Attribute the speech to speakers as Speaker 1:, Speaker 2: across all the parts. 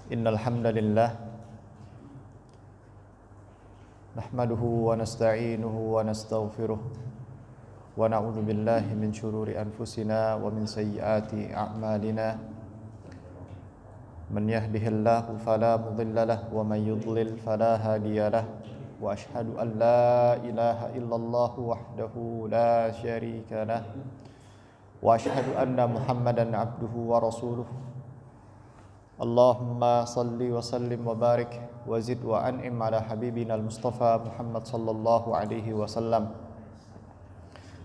Speaker 1: Innal hamdalillah nahmaduhu wa nasta'inuhu wa nastaghfiruh wa na'udzu billahi min shururi anfusina wa min sayyiati a'malina. Man yahdihillahu fala mudilla lahu wa man yudlil fala hadiya lahu. Wa ashhadu an la ilaha illallah wahdahu la syarika lahu wa ashhadu anna Muhammadan abduhu wa rasuluh. Allahumma salli wa sallim wa barik wa zid wa an'im ala habibina al-Mustafa Muhammad sallallahu alaihi wasallam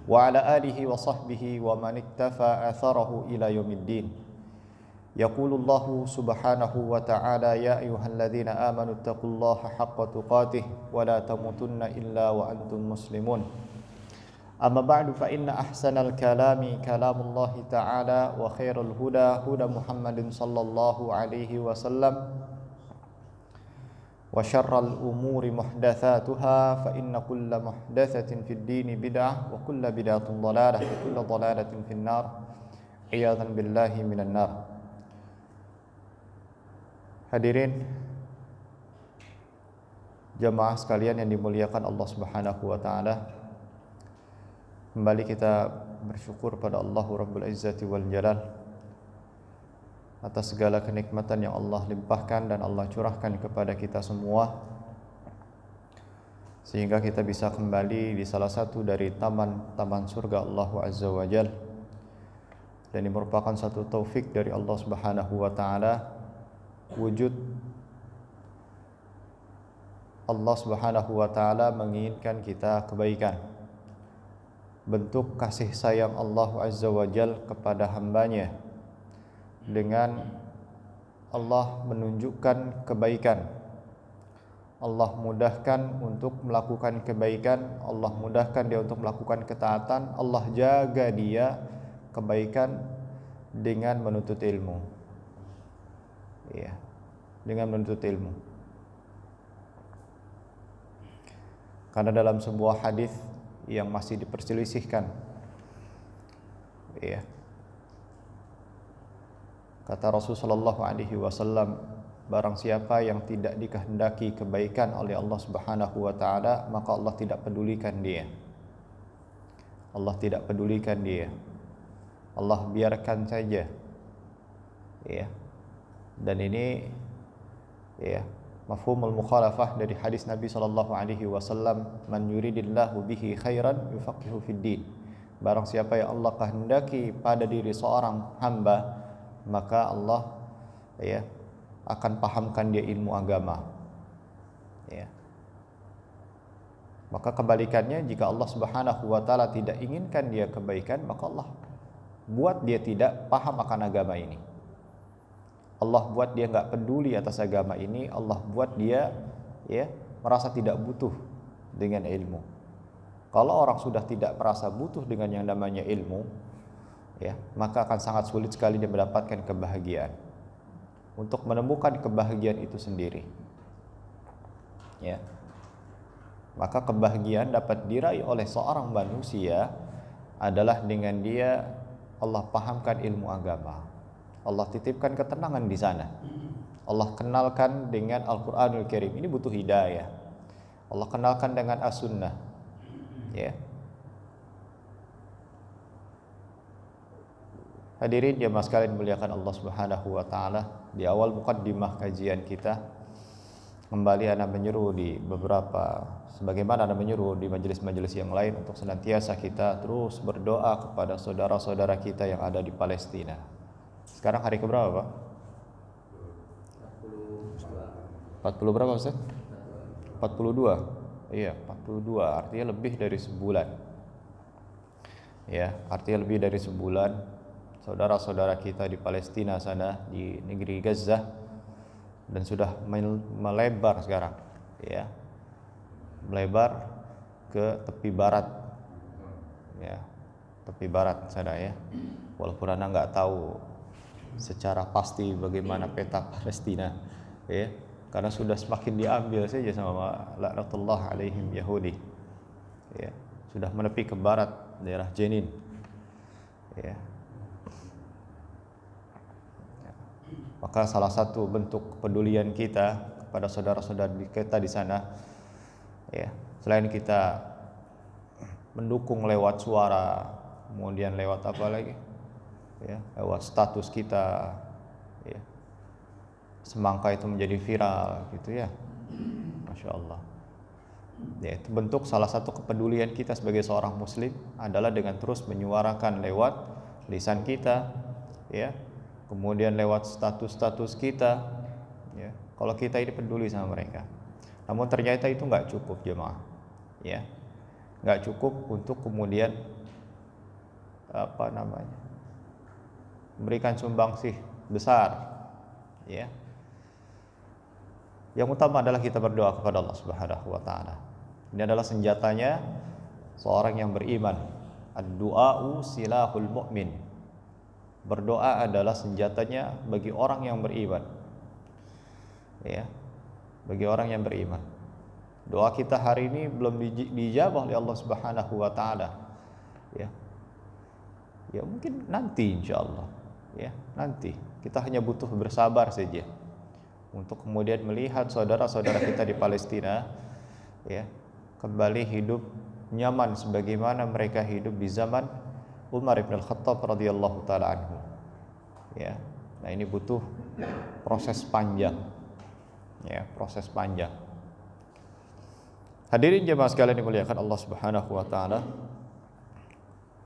Speaker 1: wa ala alihi wa sahbihi wa man iktafa atharahu ila yaumiddin. Yaqulullahu subhanahu wa ta'ala ya ayyuhalladzina amanu taqullaha haqqa tuqatih wa la tamutunna illa wa antum muslimun. Amma ba'du fa inna ahsanal kalami kalamullahi ta'ala wa khairul huda huda Muhammadin sallallahu alaihi wasallam wa syarral umuri muhdatsatuha fa inna kulla muhdatsatin fid dini bid'ah wa kulla bid'atin dhalalah wa kulla dhalalatin fin nar. Iyadzan billahi minan nar. Hadirin jamaah sekalian yang dimuliakan Allah Subhanahu wa taala, kembali kita bersyukur pada Allah Rabbul Izzati wal Jalal atas segala kenikmatan yang Allah limpahkan dan Allah curahkan kepada kita semua, sehingga kita bisa kembali di salah satu dari taman-taman surga Allah Azza wa Jal. Dan ini merupakan satu taufik dari Allah Subhanahu wa taala, wujud Allah Subhanahu wa taala menginginkan kita kebaikan, bentuk kasih sayang Allah Azza wa Jal kepada hambanya dengan Allah menunjukkan kebaikan. Allah mudahkan untuk melakukan kebaikan, Allah mudahkan dia untuk melakukan ketaatan, Allah jaga dia kebaikan dengan menuntut ilmu. Ya, dengan menuntut ilmu. Karena dalam sebuah hadis yang masih diperselisihkan, ya, kata Rasulullah SAW, barang siapa yang tidak dikehendaki kebaikan oleh Allah Subhanahu wa taala, maka Allah tidak pedulikan dia. Allah tidak pedulikan dia. Allah biarkan saja. Ya. Dan ini, ya, mafhumul mukhalafah dari hadis Nabi SAW, man yuridillahu bihi khairan yufaqihu fid din. Barang siapa yang Allah kehendaki pada diri seorang hamba, maka Allah, ya, akan pahamkan dia ilmu agama. Ya. Maka kebalikannya, jika Allah Subhanahu wa taala tidak inginkan dia kebaikan, maka Allah buat dia tidak paham akan agama ini. Allah buat dia enggak peduli atas agama ini, Allah buat dia, ya, merasa tidak butuh dengan ilmu. Kalau orang sudah tidak merasa butuh dengan yang namanya ilmu, ya, maka akan sangat sulit sekali dia mendapatkan kebahagiaan. Untuk menemukan kebahagiaan itu sendiri, ya, maka kebahagiaan dapat diraih oleh seorang manusia adalah dengan dia Allah pahamkan ilmu agama. Allah titipkan ketenangan di sana. Allah kenalkan dengan Al-Qur'anul Karim. Ini butuh hidayah. Allah kenalkan dengan As-Sunnah. Ya. Hadirin jemaah sekalian muliakan Allah Subhanahu wa taala, di awal mukaddimah kajian kita, kembali ana menyeru di beberapa, sebagaimana ana menyeru di majelis-majelis yang lain, untuk senantiasa kita terus berdoa kepada saudara-saudara kita yang ada di Palestina. Sekarang hari keberapa, Pak? 40 berapa, Ustaz? 42. Iya, 42. Artinya lebih dari sebulan. Ya, artinya lebih dari sebulan saudara-saudara kita di Palestina sana, di negeri Gaza, dan sudah melebar sekarang, ya. Melebar ke tepi barat. Ya, tepi barat sana, ya. Walaupun Anda enggak tahu secara pasti bagaimana peta Palestina, ya, karena sudah semakin diambil saja sama laknatullah alaihim Yahudi, ya, sudah menepi ke barat daerah Jenin, ya. Maka salah satu bentuk kepedulian kita kepada saudara-saudara kita di sana, ya, selain kita mendukung lewat suara, kemudian lewat apa lagi, ya, lewat status kita, ya, semangka itu menjadi viral, gitu ya, masya Allah. Ya, itu bentuk salah satu kepedulian kita sebagai seorang muslim adalah dengan terus menyuarakan lewat lisan kita, ya, kemudian lewat status-status kita, ya, kalau kita ini peduli sama mereka. Namun ternyata itu nggak cukup jemaah, ya, nggak cukup untuk kemudian memberikan sumbangsih besar, ya. Yang utama adalah kita berdoa kepada Allah Subhanahu wa taala. Ini adalah senjatanya seorang yang beriman. Ad-du'a'u silahul mu'min. Berdoa adalah senjatanya bagi orang yang beriman, ya, bagi orang yang beriman. Doa kita hari ini belum dijabah oleh Allah Subhanahu wa taala, ya. Ya mungkin nanti insyaallah, ya, nanti. Kita hanya butuh bersabar saja untuk kemudian melihat saudara-saudara kita di Palestina, ya, kembali hidup nyaman sebagaimana mereka hidup di zaman Umar ibn al-Khattab radhiyallahu taala anhu, ya. Nah, ini butuh proses panjang, ya, proses panjang. Hadirin jemaah sekalian dimuliakan Allah Subhanahu wa taala.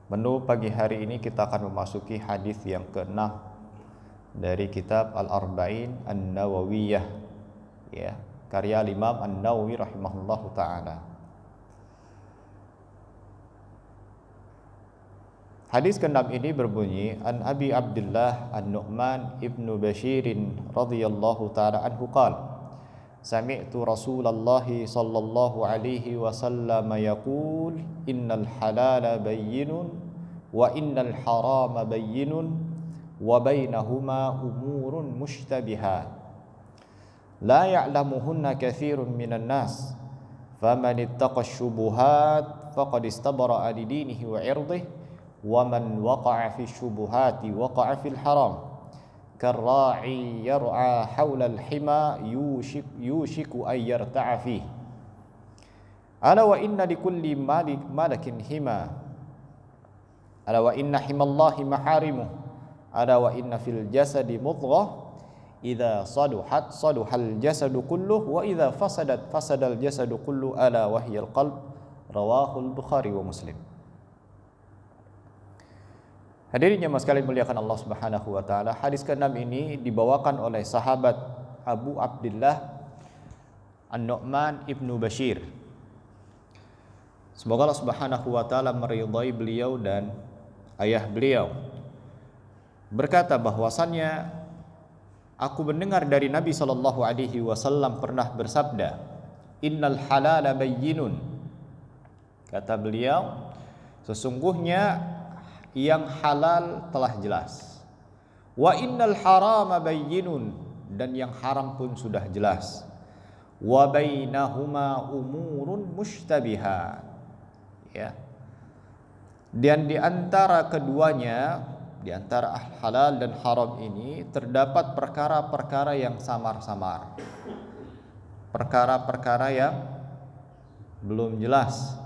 Speaker 1: Menu pagi hari ini kita akan memasuki hadis yang ke-6 dari kitab Al-Arba'in An-Nawawiyah, ya, karya Imam An-Nawawi rahimahullahu taala. Hadis ke-6 ini berbunyi, An Abi Abdullah An-Nu'man ibnu Bashirin radhiyallahu ta'ala anhu qala, Sami'tu Rasulullah sallallahu alaihi wasallam yaqul, Innal halala bayyinun wa innal harama bayyinun wa bainahuma umurun mushtabihat la ya'lamuhunna katsirun minan nas faman ittaqa asy-syubuhat faqad istabara'a li dinihi wa 'irdihi wa man waqa'a fi syubuhati waqa'a fil haram karra'i yar'a hawla al-hima yushiku ay yarta'a fihi ala wa inna likulli malakin hima ala wa inna himallahi maharimuh ala wa inna fil jasadi mudghah idza saluhat saluhal jasadu kulluh wa idza fasadat fasadal jasadu kulluh ala wahyal qalb rawahul Bukhari wa Muslim. Hadirin jemaah sekalian muliakan Allah Subhanahu wa taala. Hadis ke-6 ini dibawakan oleh sahabat Abu Abdullah An-Nu'man ibnu Bashir. Semoga Allah Subhanahu wa taala meridhai beliau dan ayah beliau. Berkata bahwasannya aku mendengar dari Nabi sallallahu alaihi wasallam pernah bersabda, Innal halala bayyinun. Kata beliau, sesungguhnya yang halal telah jelas. Wa innal harama bayyinun, dan yang haram pun sudah jelas. Wa bainahuma umurun mushtabihat. Ya. Dan di antara keduanya, di antara halal dan haram ini terdapat perkara-perkara yang samar-samar. Perkara-perkara yang belum jelas.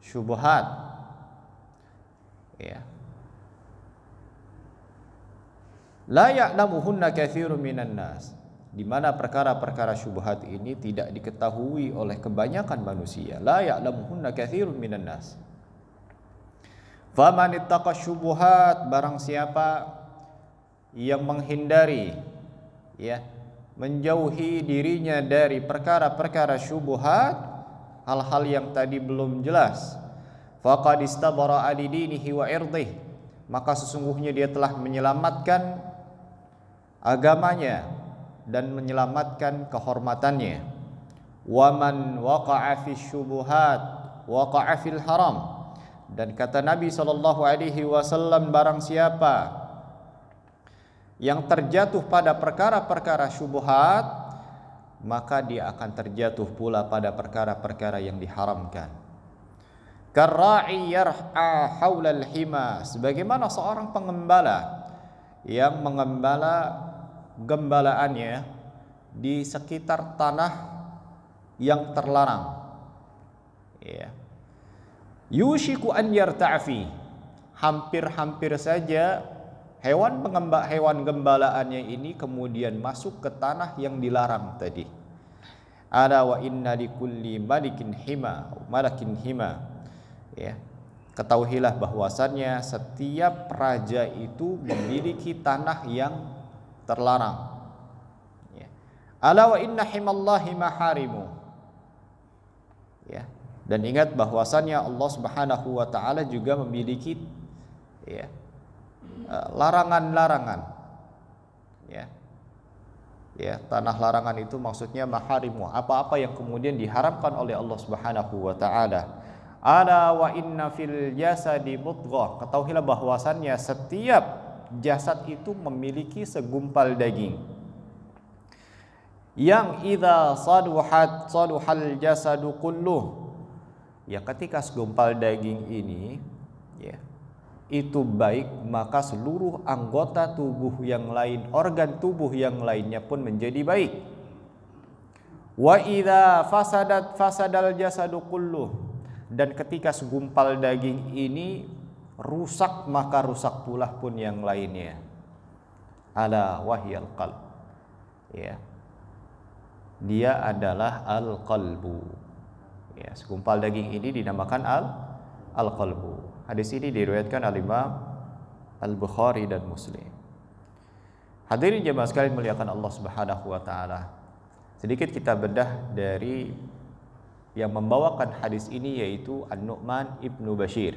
Speaker 1: Syubhat. Ya. La ya'lamuhunna katsirun minan nas, di mana perkara-perkara syubhat ini tidak diketahui oleh kebanyakan manusia. La ya'lamuhunna katsirun minan nas. Faman ittaqa syubhat, barang siapa yang menghindari, ya, menjauhi dirinya dari perkara-perkara syubhat, hal-hal yang tadi belum jelas, faqad istabara'a li dinihi wa 'irdihi, maka sesungguhnya dia telah menyelamatkan agamanya dan menyelamatkan kehormatannya. Wa man waqa'a fi syubuhat waqa'a fil haram, dan kata Nabi sallallahu alaihi wasallam, barang siapa yang terjatuh pada perkara-perkara syubhat, maka dia akan terjatuh pula pada perkara-perkara yang diharamkan. Karra'i yar'a haulal hima, sebagaimana seorang pengembala yang mengembala gembalaannya di sekitar tanah yang terlarang. Ya. Yushiku an yarta'fi, hampir-hampir saja hewan gembalaannya ini kemudian masuk ke tanah yang dilarang tadi. Ala wa inna likulli malikin hima, malakin hima. Ya. Ketahuilah bahwasannya setiap raja itu memiliki tanah yang terlarang. Ya. Ala wa inna himallahi maharimu. Ya. Dan ingat bahwasannya Allah Subhanahu wa taala juga memiliki ya, larangan-larangan. Ya. Ya, tanah larangan itu maksudnya maharimu, apa-apa yang kemudian diharamkan oleh Allah Subhanahu wa taala. Ala wa inna fil jasadi mudghah, ketahuilah bahwasannya setiap jasad itu memiliki segumpal daging yang idza saduhal jasadu kulluh, ya ketika segumpal daging ini ya itu baik, maka seluruh anggota tubuh yang lain, organ tubuh yang lainnya pun menjadi baik. Wa idza fasadal jasadu kulluh, dan ketika segumpal daging ini rusak, maka rusak pula pun yang lainnya. Ala wahyal qalb. Ya. Dia adalah al-qalbu. Ya, segumpal daging ini dinamakan al-qalbu. Hadis ini diriwayatkan oleh Imam Al-Bukhari dan Muslim. Hadirin jemaah sekalian muliakan Allah Subhanahu wa taala. Sedikit kita bedah dari yang membawakan hadis ini, yaitu An-Nu'man ibnu Bashir.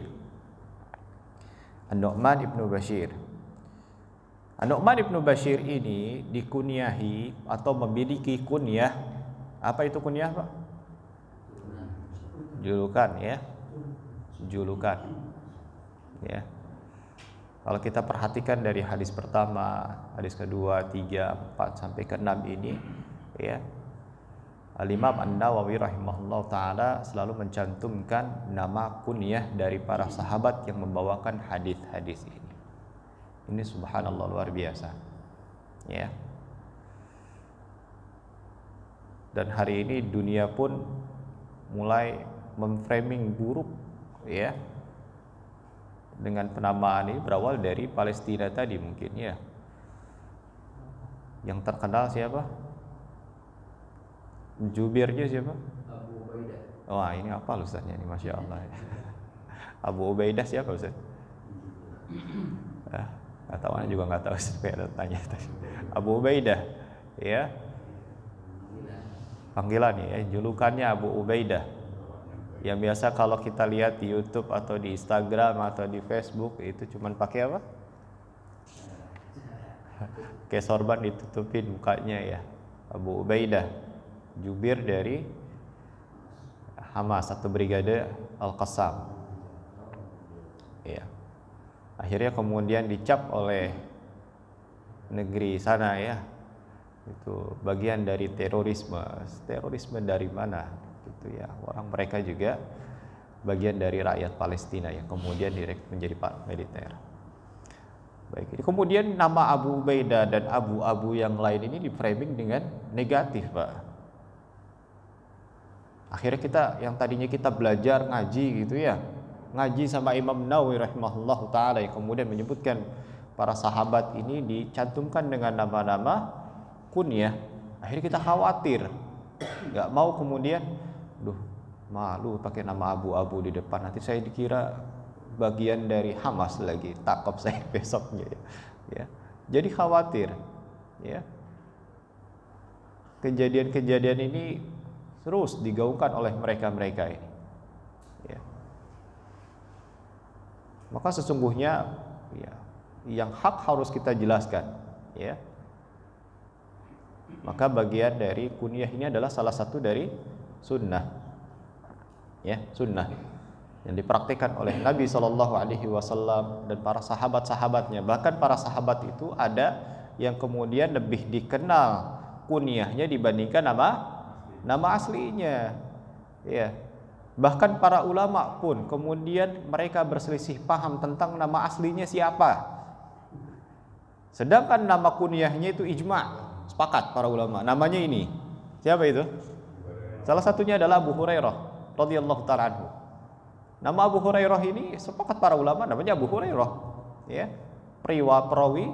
Speaker 1: An-Nu'man ibnu Bashir. An-Nu'man ibnu Bashir ini dikunyahi atau memiliki kunyah. Apa itu kunyah, Pak? Julukan, ya. Julukan. Ya. Kalau kita perhatikan dari hadis pertama, hadis kedua, 3, 4 sampai ke 6 ini, ya. Al-Imam An-Nawawi rahimahullah ta'ala selalu mencantumkan nama kunyah dari para sahabat yang membawakan hadis-hadis ini. Ini subhanallah luar biasa. Ya. Dan hari ini dunia pun mulai memframing buruk ya. Dengan penamaan ini berawal dari Palestina tadi mungkin ya. Yang terkenal siapa? Jubirnya siapa?
Speaker 2: Abu Ubaidah.
Speaker 1: Wah, ini apa Ustaznya ini, Masya Allah. Abu Ubaidah siapa Ustaz? Nggak tahu, saya juga nggak tahu, saya tanya tadi. Abu Ubaidah, ya. Panggilan ya, julukannya Abu Ubaidah. Yang biasa kalau kita lihat di YouTube atau di Instagram atau di Facebook itu cuman pakai apa? Kayak sorban ditutupin mukanya ya. Abu Ubaidah, jubir dari Hamas atau Brigade Al-Qassam. Ya. Akhirnya kemudian dicap oleh negeri sana ya. Itu bagian dari terorisme. Terorisme dari mana? Gitu ya. Orang mereka juga bagian dari rakyat Palestina yang kemudian direkrut menjadi militer. Baik, ini kemudian nama Abu Ubaidah dan abu-abu yang lain ini di-framing dengan negatif, Pak. Akhirnya kita yang tadinya kita belajar ngaji gitu ya, ngaji sama Imam Nawawi rahimahullahu taala yang kemudian menyebutkan para sahabat ini dicantumkan dengan nama-nama kunyah. Akhirnya kita khawatir, nggak mau kemudian, malu pakai nama abu-abu di depan, nanti saya dikira bagian dari Hamas lagi, takop saya besoknya ya. Jadi khawatir ya. Kejadian-kejadian ini terus digaungkan oleh mereka-mereka ini ya. Maka sesungguhnya ya, yang hak harus kita jelaskan ya. Maka bagian dari kunyah ini adalah salah satu dari sunnah ya, sunnah yang dipraktikkan oleh Nabi SAW dan para sahabat-sahabatnya. Bahkan para sahabat itu ada yang kemudian lebih dikenal kunyahnya dibandingkan nama aslinya ya. Bahkan para ulama pun kemudian mereka berselisih paham tentang nama aslinya siapa Sedangkan nama kunyahnya itu ijma', sepakat para ulama. Namanya ini. Siapa itu? Salah satunya adalah Abu Hurairah radhiyallahu ta'ala anhu. Nama Abu Hurairah ini sepakat para ulama namanya Abu Hurairah. Ya. Perawi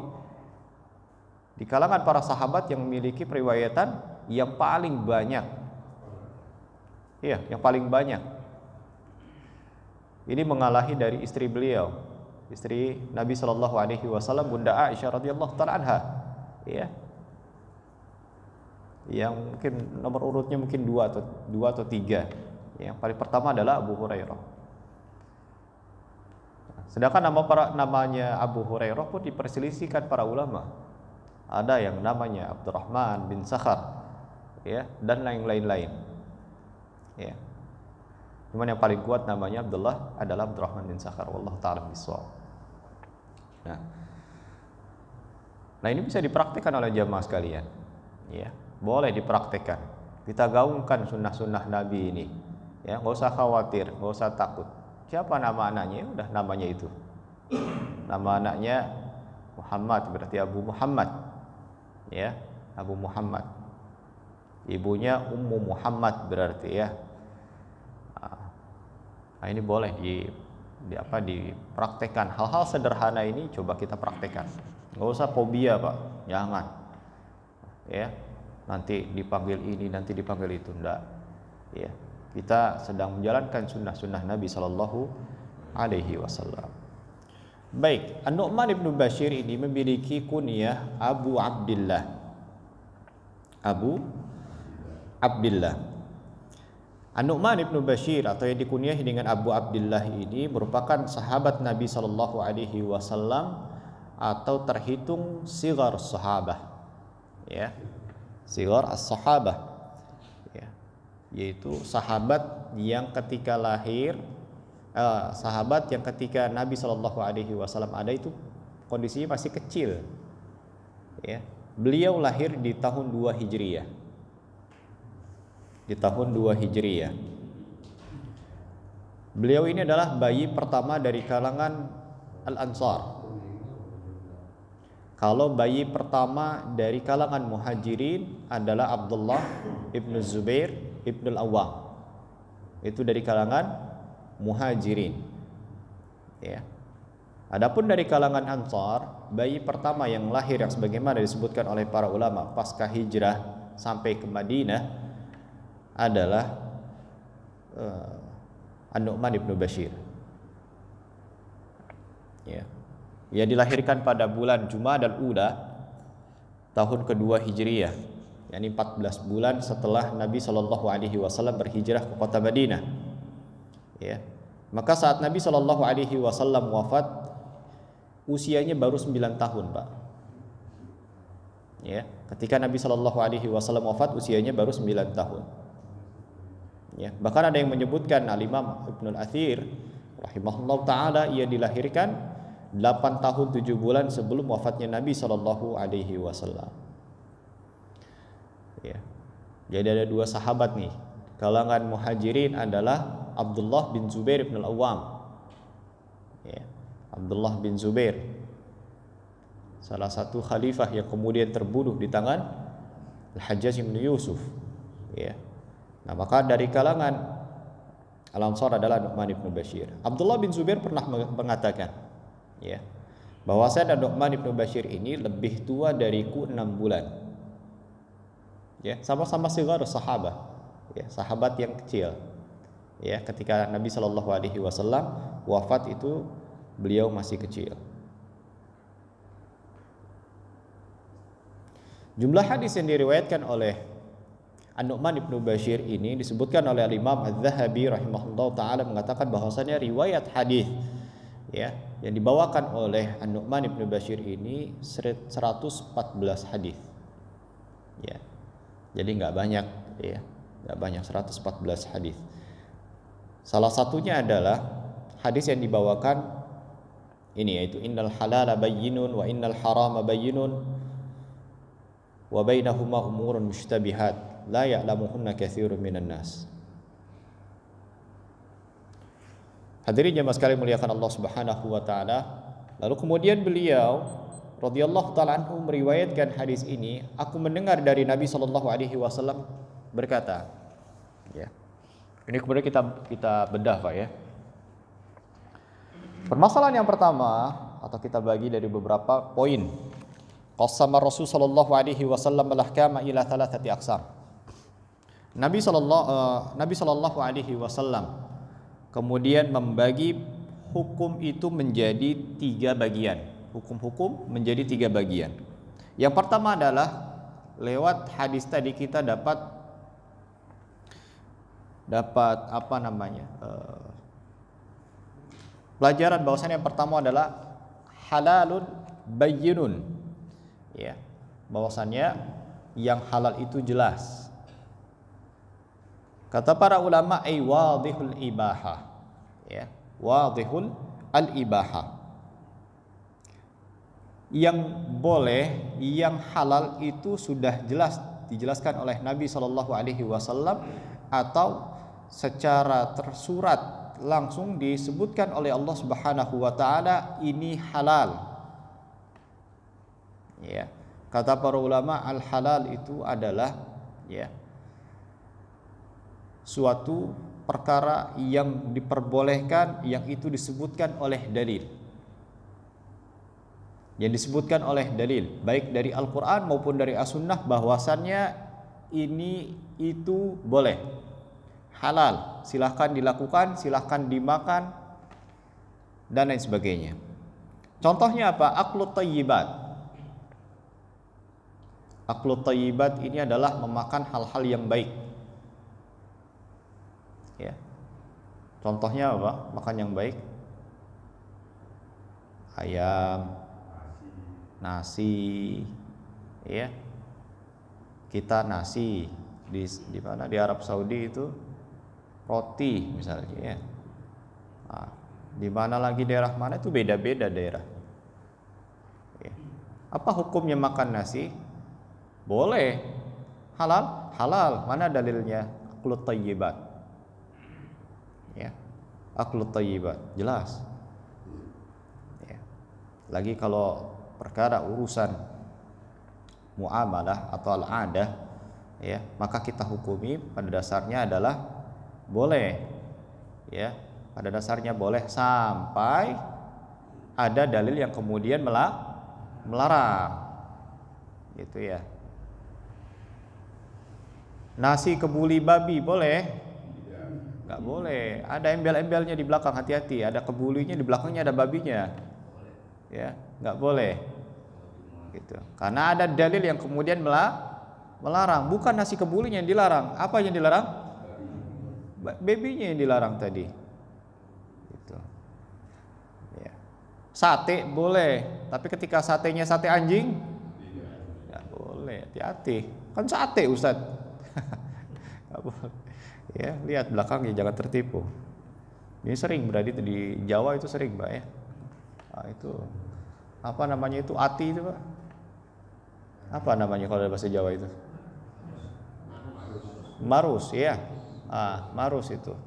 Speaker 1: di kalangan para sahabat yang memiliki periwayatan yang paling banyak. Iya, yang paling banyak. Ini mengalahi dari istri beliau, istri Nabi Shallallahu Alaihi Wasallam, Bunda Aisyah radhiyallahu taala anha. Ya. Yang mungkin nomor urutnya mungkin dua atau tiga. Yang paling pertama adalah Abu Hurairah. Sedangkan namanya Abu Hurairah pun diperselisihkan para ulama. Ada yang namanya Abdurrahman bin Sakhar, ya, dan lain-lain. Ya. Cuman yang paling kuat namanya adalah Abdurrahman bin Sakhar. Wallahu ta'ala bishawab. Nah, ini bisa dipraktikkan oleh jamaah sekalian. Ya, boleh dipraktikkan. Kita gaungkan sunnah-sunnah Nabi ini. Ya, nggak usah khawatir, nggak usah takut. Siapa nama anaknya? Udah namanya itu. Nama anaknya Muhammad, berarti Abu Muhammad. Ya, Abu Muhammad. Ibunya Ummu Muhammad berarti ya. Nah, ini boleh dipraktekkan. Hal-hal sederhana ini coba kita praktekkan. Nggak usah fobia, Pak. Jangan. Ya. Nanti dipanggil ini, nanti dipanggil itu, enggak. Ya. Kita sedang menjalankan sunnah-sunnah Nabi Sallallahu Alaihi Wasallam. Baik, An-Nu'man ibnu Bashir ini memiliki kunyah Abu Abdillah. Abu Abdillah. An-Nu'man ibnu Bashir atau yang dikunyahi dengan Abu Abdillah ini merupakan sahabat Nabi Sallallahu Alaihi Wasallam atau terhitung sigar sahabah. Ya, sigar as-sahabah. Ya, yaitu sahabat yang ketika lahir. Sahabat yang ketika Nabi Shallallahu Alaihi Wasallam ada itu kondisinya masih kecil. Ya, beliau lahir di tahun 2 Hijriyah. Di tahun 2 Hijriyah. Beliau ini adalah bayi pertama dari kalangan Al-Ansar. Kalau bayi pertama dari kalangan Muhajirin adalah Abdullah ibnu Zubair ibnu Al-Awwam. Itu dari kalangan Muhajirin. Ya. Adapun dari kalangan Ansar, bayi pertama yang lahir yang sebagaimana disebutkan oleh para ulama pasca hijrah sampai ke Madinah adalah An-Nu'man ibnu Bashir. Ya. Ia dilahirkan pada bulan Jumadal Ula tahun kedua Hijriyah, yakni 14 bulan setelah Nabi Shallallahu Alaihi Wasallam berhijrah ke kota Madinah. Ya. Maka saat Nabi Shallallahu Alaihi Wasallam wafat, usianya baru 9 tahun, Pak. Ya, ketika Nabi Shallallahu Alaihi Wasallam wafat, usianya baru 9 tahun. Ya, bahkan ada yang menyebutkan Al-Imam Ibnul Athir rahimahullah taala ia dilahirkan 8 tahun 7 bulan sebelum wafatnya Nabi Shallallahu Alaihi Wasallam. Ya, jadi ada dua sahabat nih. Kalangan Muhajirin adalah Abdullah bin Zubair bin Al-Awwam. Ya, Abdullah bin Zubair, salah satu khalifah yang kemudian terbunuh di tangan Al-Hajjaj bin Yusuf. Ya. Nah, maka dari kalangan Al-Ansar adalah Nu'man ibnu Bashir. Abdullah bin Zubair pernah mengatakan, ya, bahwa saya dan Nu'man ibnu Bashir ini lebih tua dariku 6 bulan. Ya, sama-sama sigar sahabat. Ya, sahabat yang kecil. Ya, ketika Nabi Shallallahu Alaihi Wasallam wafat itu beliau masih kecil. Jumlah hadis yang diriwayatkan oleh An-Nu'man ibnu Bashir ini disebutkan oleh Imam Az-Zahabi rahimahullah taala mengatakan bahwasanya riwayat hadis ya yang dibawakan oleh An-Nu'man ibnu Bashir ini 114 hadis. Ya. Jadi nggak banyak, ya. Nggak banyak, 114 hadis. Salah satunya adalah hadis yang dibawakan ini, yaitu innal halala bayyinun wa innal harama bayyinun wa bainahuma umurun mushtabihat la ya'lamuhunna katsirun minan nas. Hadirin jemaah sekalian muliakan Allah Subhanahu wa taala. Lalu kemudian beliau radhiyallahu taala anhu meriwayatkan hadis ini, aku mendengar dari Nabi sallallahu alaihi wasallam berkata, ya. Ini kemudian kita bedah, Pak, ya. Permasalahan yang pertama, atau kita bagi dari beberapa poin. Qassama Rasul sallallahu alaihi wasallam al-ahkama ila thalathati aqsam. Nabi sallallahu alaihi wasallam kemudian membagi hukum itu menjadi 3 bagian. Hukum-hukum menjadi 3 bagian. Yang pertama adalah lewat hadis tadi kita dapat pelajaran bahwasanya yang pertama adalah halalun bayyinun, ya, bahwasanya yang halal itu jelas. Kata para ulama, ay wadihul ibahah, ya, wadihul al-ibahah. Yang boleh, yang halal itu sudah jelas dijelaskan oleh Nabi sallallahu alaihi wasallam atau secara tersurat langsung disebutkan oleh Allah Subhanahu wa taala, ini halal. Ya. Kata para ulama, al-halal itu adalah, ya, suatu perkara yang diperbolehkan, yang itu disebutkan oleh dalil. Yang disebutkan oleh dalil, baik dari Al-Qur'an maupun dari As-Sunnah, bahwasannya ini itu boleh, halal, silahkan dilakukan, silahkan dimakan, dan lain sebagainya. Contohnya apa? Aklut thayyibat. Aklut thayyibat ini adalah memakan hal-hal yang baik. Ya. Contohnya apa? Makan yang baik. Ayam, nasi, ya. Kita nasi di mana? Di Arab Saudi itu roti misalnya, ya. Nah, di mana lagi daerah mana itu beda-beda daerah. Ya. Apa hukumnya makan nasi? Boleh. Halal? Halal. Mana dalilnya? Aklut thayyibat. Ya. Aklut thayyibat, jelas. Ya. Lagi kalau perkara urusan muamalah atau al-adah, ya, maka kita hukumi pada dasarnya adalah boleh, ya, pada dasarnya boleh sampai ada dalil yang kemudian melarang, gitu ya. Nasi kebuli babi boleh? Nggak boleh. Ada embel-embelnya di belakang, hati-hati. Ada kebulinya, di belakangnya ada babinya, ya, nggak boleh, gitu. Karena ada dalil yang kemudian melarang. Bukan nasi kebulinya yang dilarang. Apa yang dilarang? Babinya yang dilarang tadi, gitu. Ya. Sate boleh, tapi ketika satenya sate anjing, nggak boleh. Hati-hati, kan sate, Ustaz. Nggak boleh. Ya, lihat belakangnya, jangan tertipu. Ini sering berarti di Jawa itu sering, Mbak, ya. Nah, itu apa namanya itu? Ati itu, Pak. Apa namanya kalau dalam bahasa Jawa itu? Marus, ya. Marus itu.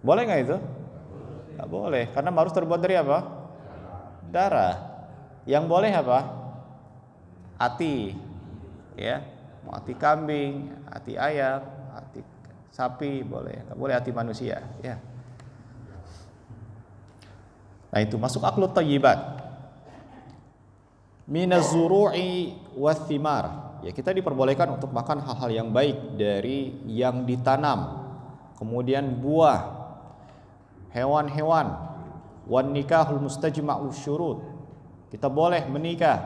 Speaker 1: Boleh nggak itu? Nggak boleh, karena marus terbuat dari apa? Darah. Yang boleh apa? Ati, ya. Ati kambing, ati ayam, ati sapi boleh. Nggak boleh ati manusia, ya. Nah, itu masuk aklut thayyibat. Minaz zuru'i wathimar. Ya, kita diperbolehkan untuk makan hal-hal yang baik dari yang ditanam. Kemudian buah, hewan-hewan, wan nikahul mustajma'u syurut. Kita boleh menikah,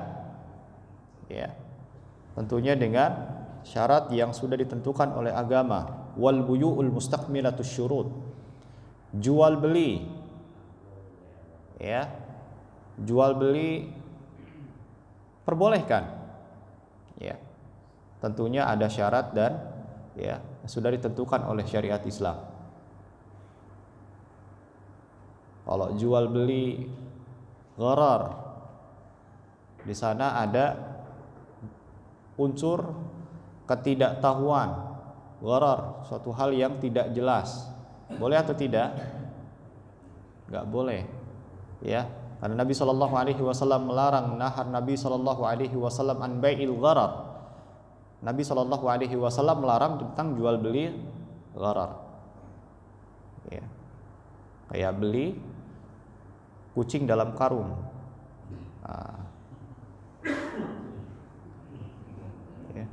Speaker 1: ya, tentunya dengan syarat yang sudah ditentukan oleh agama. Wal buyu'ul mustakmilatus syurut. Jual beli, ya, jual beli perbolehkan, ya, tentunya ada syarat dan, ya, sudah ditentukan oleh syariat Islam. Kalau jual beli gharar, di sana ada unsur ketidaktahuan, gharar, suatu hal yang tidak jelas. Boleh atau tidak? Enggak boleh, ya. Karena Nabi Shallallahu Alaihi Wasallam melarang, nahar Nabi Shallallahu Alaihi Wasallam an bai'il gharar. Nabi Shallallahu Alaihi Wasallam melarang tentang jual beli gharar. Ya. Kayak beli kucing dalam karung. Nah. Ya.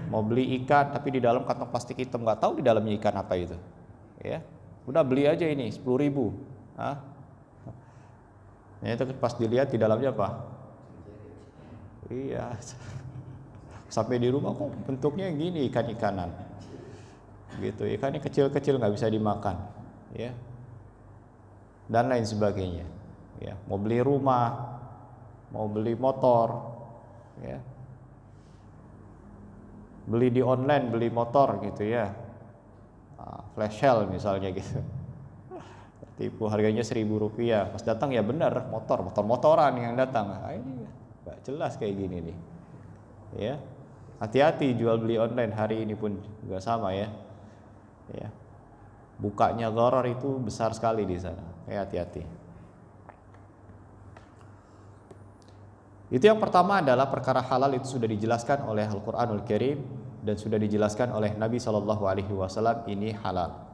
Speaker 1: Mau beli ikan tapi di dalam kantong plastik hitam, nggak tahu di dalamnya ikan apa itu. Ya. Udah beli aja ini 10.000. Ya, itu pas dilihat di dalamnya apa? Iya. Sampai di rumah kok bentuknya gini, ikan-ikanan. Gitu, ikannya kecil-kecil nggak bisa dimakan, ya. Dan lain sebagainya. Ya, mau beli rumah, mau beli motor, ya. Beli di online, beli motor gitu ya. Flash sale misalnya gitu. Tipu harganya Rp1.000, pas datang ya benar motoran yang datang. Ini nggak jelas kayak gini nih, ya. Hati-hati jual beli online hari ini pun juga sama ya. Ya, bukanya gharar itu besar sekali di sana. Ya, hati-hati. Itu yang pertama adalah perkara halal itu sudah dijelaskan oleh Al-Qur'anul Karim dan sudah dijelaskan oleh Nabi Shallallahu Alaihi Wasallam, ini halal.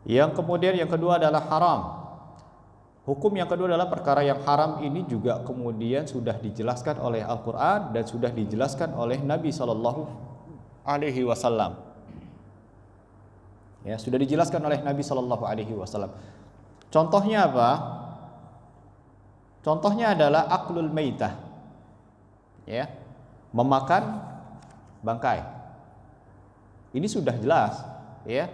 Speaker 1: Yang kemudian yang kedua adalah haram. Hukum yang kedua adalah perkara yang haram ini juga kemudian sudah dijelaskan oleh Al-Quran dan sudah dijelaskan oleh Nabi Sallallahu Alaihi Wasallam. Ya, sudah dijelaskan oleh Nabi Sallallahu Alaihi Wasallam. Contohnya apa? Contohnya adalah aklul maitah. Ya, memakan bangkai. Ini sudah jelas, ya.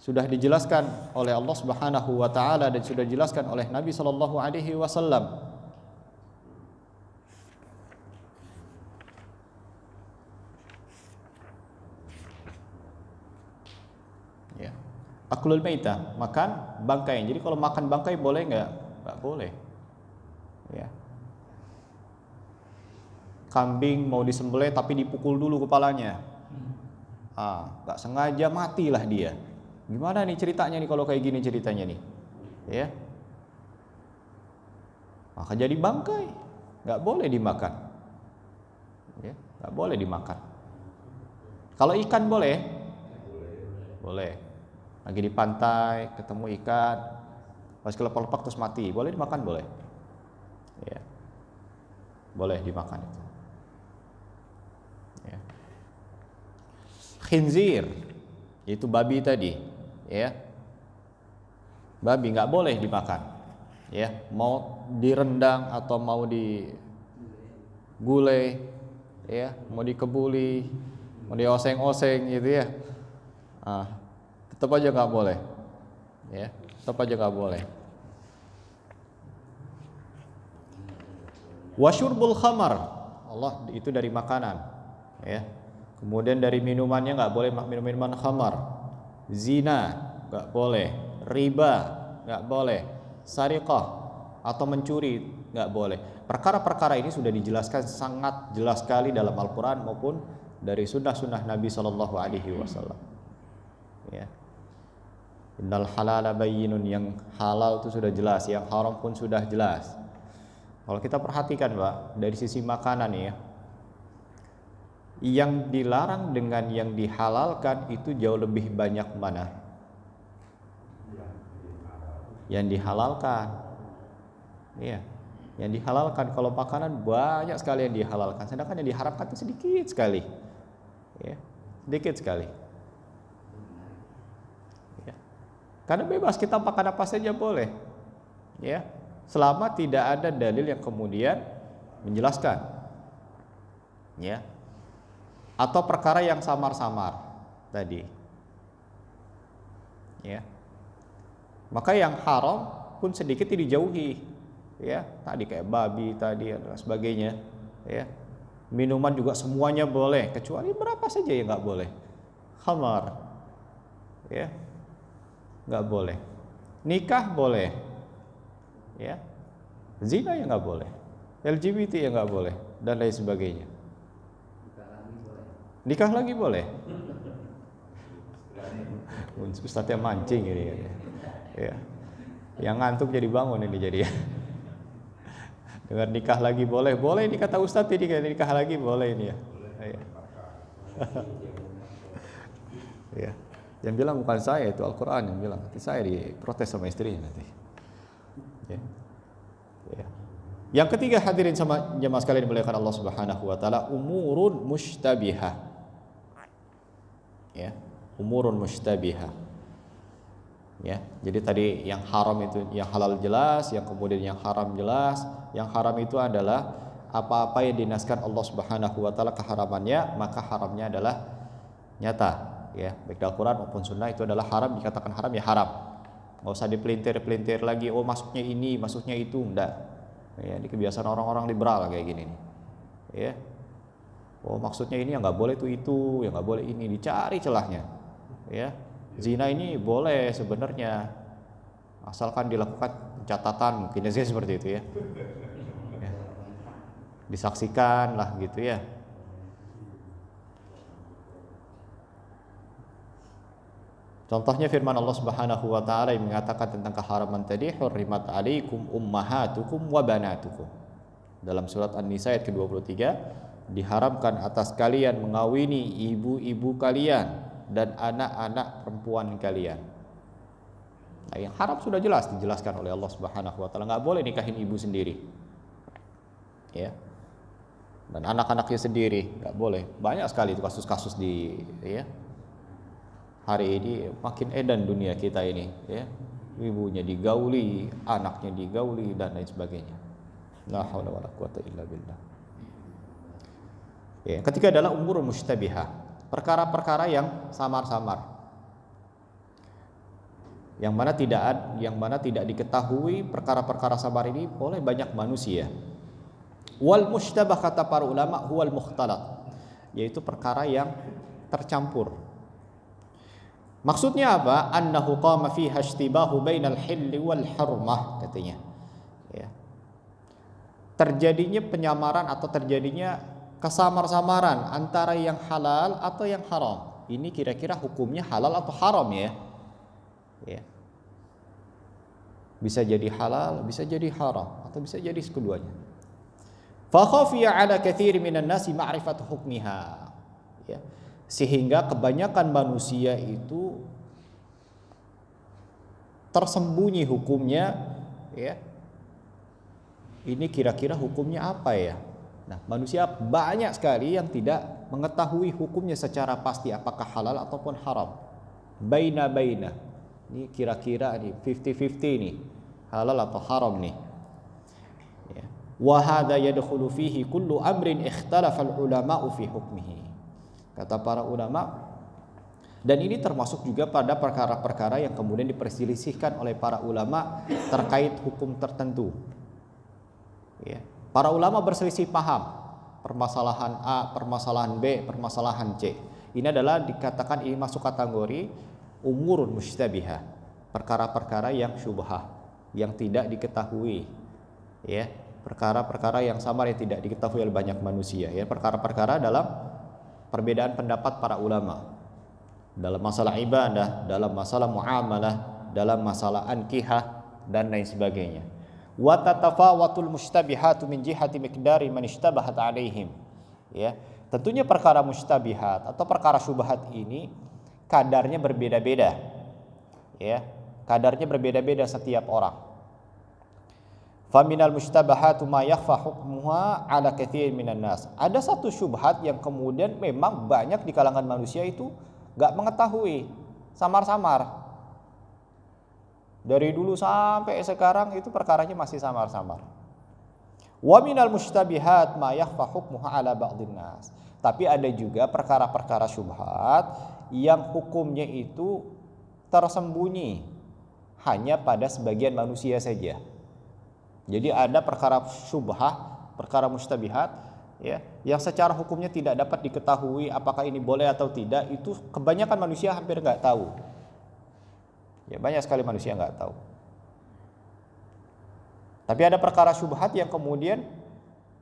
Speaker 1: Sudah dijelaskan oleh Allah Subhanahu wa taala dan sudah dijelaskan oleh Nabi sallallahu alaihi wasallam. Ya. Aklul maitah, makan bangkai. Jadi kalau makan bangkai boleh enggak? Enggak boleh. Ya. Kambing mau disembelih tapi dipukul dulu kepalanya. Enggak sengaja matilah dia. Gimana nih ceritanya nih kalau kayak gini ceritanya nih, ya? Maka jadi bangkai, nggak boleh dimakan, ya, nggak boleh dimakan. Kalau ikan boleh, boleh. Lagi di pantai ketemu ikan, pas kelepak-lepak terus mati, boleh dimakan, boleh, ya, boleh dimakan itu. Ya. Khinzir, itu babi tadi. Ya, babi nggak boleh dimakan. Ya, mau direndang atau mau digulai, ya, mau dikebuli, mau dioseng-oseng gitu ya, tetap aja nggak boleh. Ya, tetap aja nggak boleh. Wasyurbul khamar, Allah itu dari makanan. Ya, kemudian dari minumannya nggak boleh minuman khamar. Zina nggak boleh, riba nggak boleh, sariqah atau mencuri nggak boleh. Perkara-perkara ini sudah dijelaskan sangat jelas sekali dalam Al-Quran maupun dari sunnah-sunnah Nabi Sallallahu Alaihi Wasallam. Ya, innal halala bayyinun, yang halal itu sudah jelas, yang haram pun sudah jelas. Kalau kita perhatikan, Pak, dari sisi makanan ya, yang dilarang dengan yang dihalalkan itu jauh lebih banyak mana? Yang dihalalkan. Iya, yang dihalalkan. Kalau makanan banyak sekali yang dihalalkan, sedangkan yang diharamkan itu sedikit sekali. Ya, sedikit sekali. Ya. Karena bebas kita makan apa saja boleh. Ya, selama tidak ada dalil yang kemudian menjelaskan. Ya. Atau perkara yang samar-samar tadi, ya. Maka yang haram pun sedikit dijauhi, ya. Tadi kayak babi tadi dan sebagainya, ya. Minuman juga semuanya boleh, kecuali berapa saja yang nggak boleh. Khamar, ya, nggak boleh. Nikah boleh, ya. Zina ya nggak boleh, LGBT ya nggak boleh, dan lain sebagainya. Nikah lagi boleh. Ustadznya mancing ini, ya. Yang ngantuk jadi bangun ini jadi ya. Dengar nikah lagi boleh ini kata Ustadz, ini nikah lagi boleh ini ya. Iya. Ya. Yang bilang bukan saya, itu Al-Quran yang bilang. Nanti saya diprotes sama istrinya nanti. Ya. Ya. Yang ketiga hadirin sama jemaah sekalian dimuliakan Allah Subhanahu wa taala, umurun mushtabihah. Ya, umurun mushtabihah. Ya, jadi tadi yang haram itu, yang halal jelas, yang kemudian yang haram jelas. Yang haram itu adalah apa-apa yang dinaskan Allah Subhanahu wa taala keharamannya, maka haramnya adalah nyata, ya. Baik dalam Al-Qur'an maupun sunnah itu adalah haram, dikatakan haram ya haram. Enggak usah dipelintir-pelintir lagi, oh masuknya ini, masuknya itu, enggak. Ya, ini kebiasaan orang-orang liberal kayak gini nih. Ya. Oh, maksudnya ini yang enggak boleh itu, yang enggak boleh ini, dicari celahnya. Ya. Zina ini boleh sebenarnya asalkan dilakukan catatan, mungkin aja seperti itu ya. Ya. Disaksikan lah gitu ya. Contohnya firman Allah Subhanahu wa taala yang mengatakan tentang keharaman tadi, hurrimat alaikum ummahatukum wa banatukum. Dalam surat An-Nisa ayat ke-23, diharamkan atas kalian mengawini ibu-ibu kalian dan anak-anak perempuan kalian. Nah, yang haram sudah jelas dijelaskan oleh Allah Subhanahu wa taala, enggak boleh nikahin ibu sendiri. Ya. Dan anak-anaknya sendiri enggak boleh. Banyak sekali itu kasus-kasus di ya. Hari ini makin edan dunia kita ini, ya. Ibunya digauli, anaknya digauli dan lain sebagainya. La haula wala quwata illa billah. Ya, ketiga adalah umur mustabihah, perkara-perkara yang samar-samar. Yang mana tidak diketahui perkara-perkara samar ini oleh banyak manusia. Wal mustabah kata para ulama huwal mukhtalat, yaitu perkara yang tercampur. Maksudnya apa? Annahu qama fiha ishtibahu bainal hilli wal hurmah, katanya. Ya. Terjadinya penyamaran atau terjadinya kesamar-samaran antara yang halal atau yang haram. Ini kira-kira hukumnya halal atau haram ya? Ya. Bisa jadi halal, bisa jadi haram, atau bisa jadi keduanya. Fa khafiya 'ala katsiri minan nasi ma'rifatu hukmiha. Ya. Sehingga kebanyakan manusia itu tersembunyi hukumnya, ya. Ini kira-kira hukumnya apa ya? Nah, manusia banyak sekali yang tidak mengetahui hukumnya secara pasti apakah halal ataupun haram. Baina. Ini kira-kira nih 50-50 nih, halal atau haram nih. Ya. Wa hadza yadkhulu fihi kullu amrin ikhtalafa al-ulama'u fi hukmihi. Kata para ulama, dan ini termasuk juga pada perkara-perkara yang kemudian diperselisihkan oleh para ulama terkait hukum tertentu. Ya. Para ulama berselisih paham, permasalahan A, permasalahan B, permasalahan C. Ini adalah dikatakan ini masuk kategori umurun mustabihah, perkara-perkara yang syubhah, yang tidak diketahui. Ya, perkara-perkara yang samar yang tidak diketahui oleh banyak manusia. Ya, perkara-perkara dalam perbedaan pendapat para ulama dalam masalah ibadah, dalam masalah muamalah, dalam masalah ankihah dan lain sebagainya. Wa tatafawatul mustabihatu min jihati miqdari man ishtabahat alaihim. Ya, tentunya perkara mustabihat atau perkara syubhat ini kadarnya berbeda-beda. Ya, kadarnya berbeda-beda setiap orang. Faminal mustabahatu ma yakhfa hukmuha ala katsirin minan nas. Ada satu syubhat yang kemudian memang banyak di kalangan manusia itu enggak mengetahui, samar-samar. Dari dulu sampai sekarang itu perkaranya masih samar-samar. Wa minal mustabihat ma yakhfa hukmuha ala ba'dhin nas. Tapi ada juga perkara-perkara syubhat yang hukumnya itu tersembunyi hanya pada sebagian manusia saja. Jadi ada perkara syubhah, perkara mustabihat, ya, yang secara hukumnya tidak dapat diketahui apakah ini boleh atau tidak, itu kebanyakan manusia hampir nggak tahu. Ya, banyak sekali manusia nggak tahu. Tapi ada perkara syubhat yang kemudian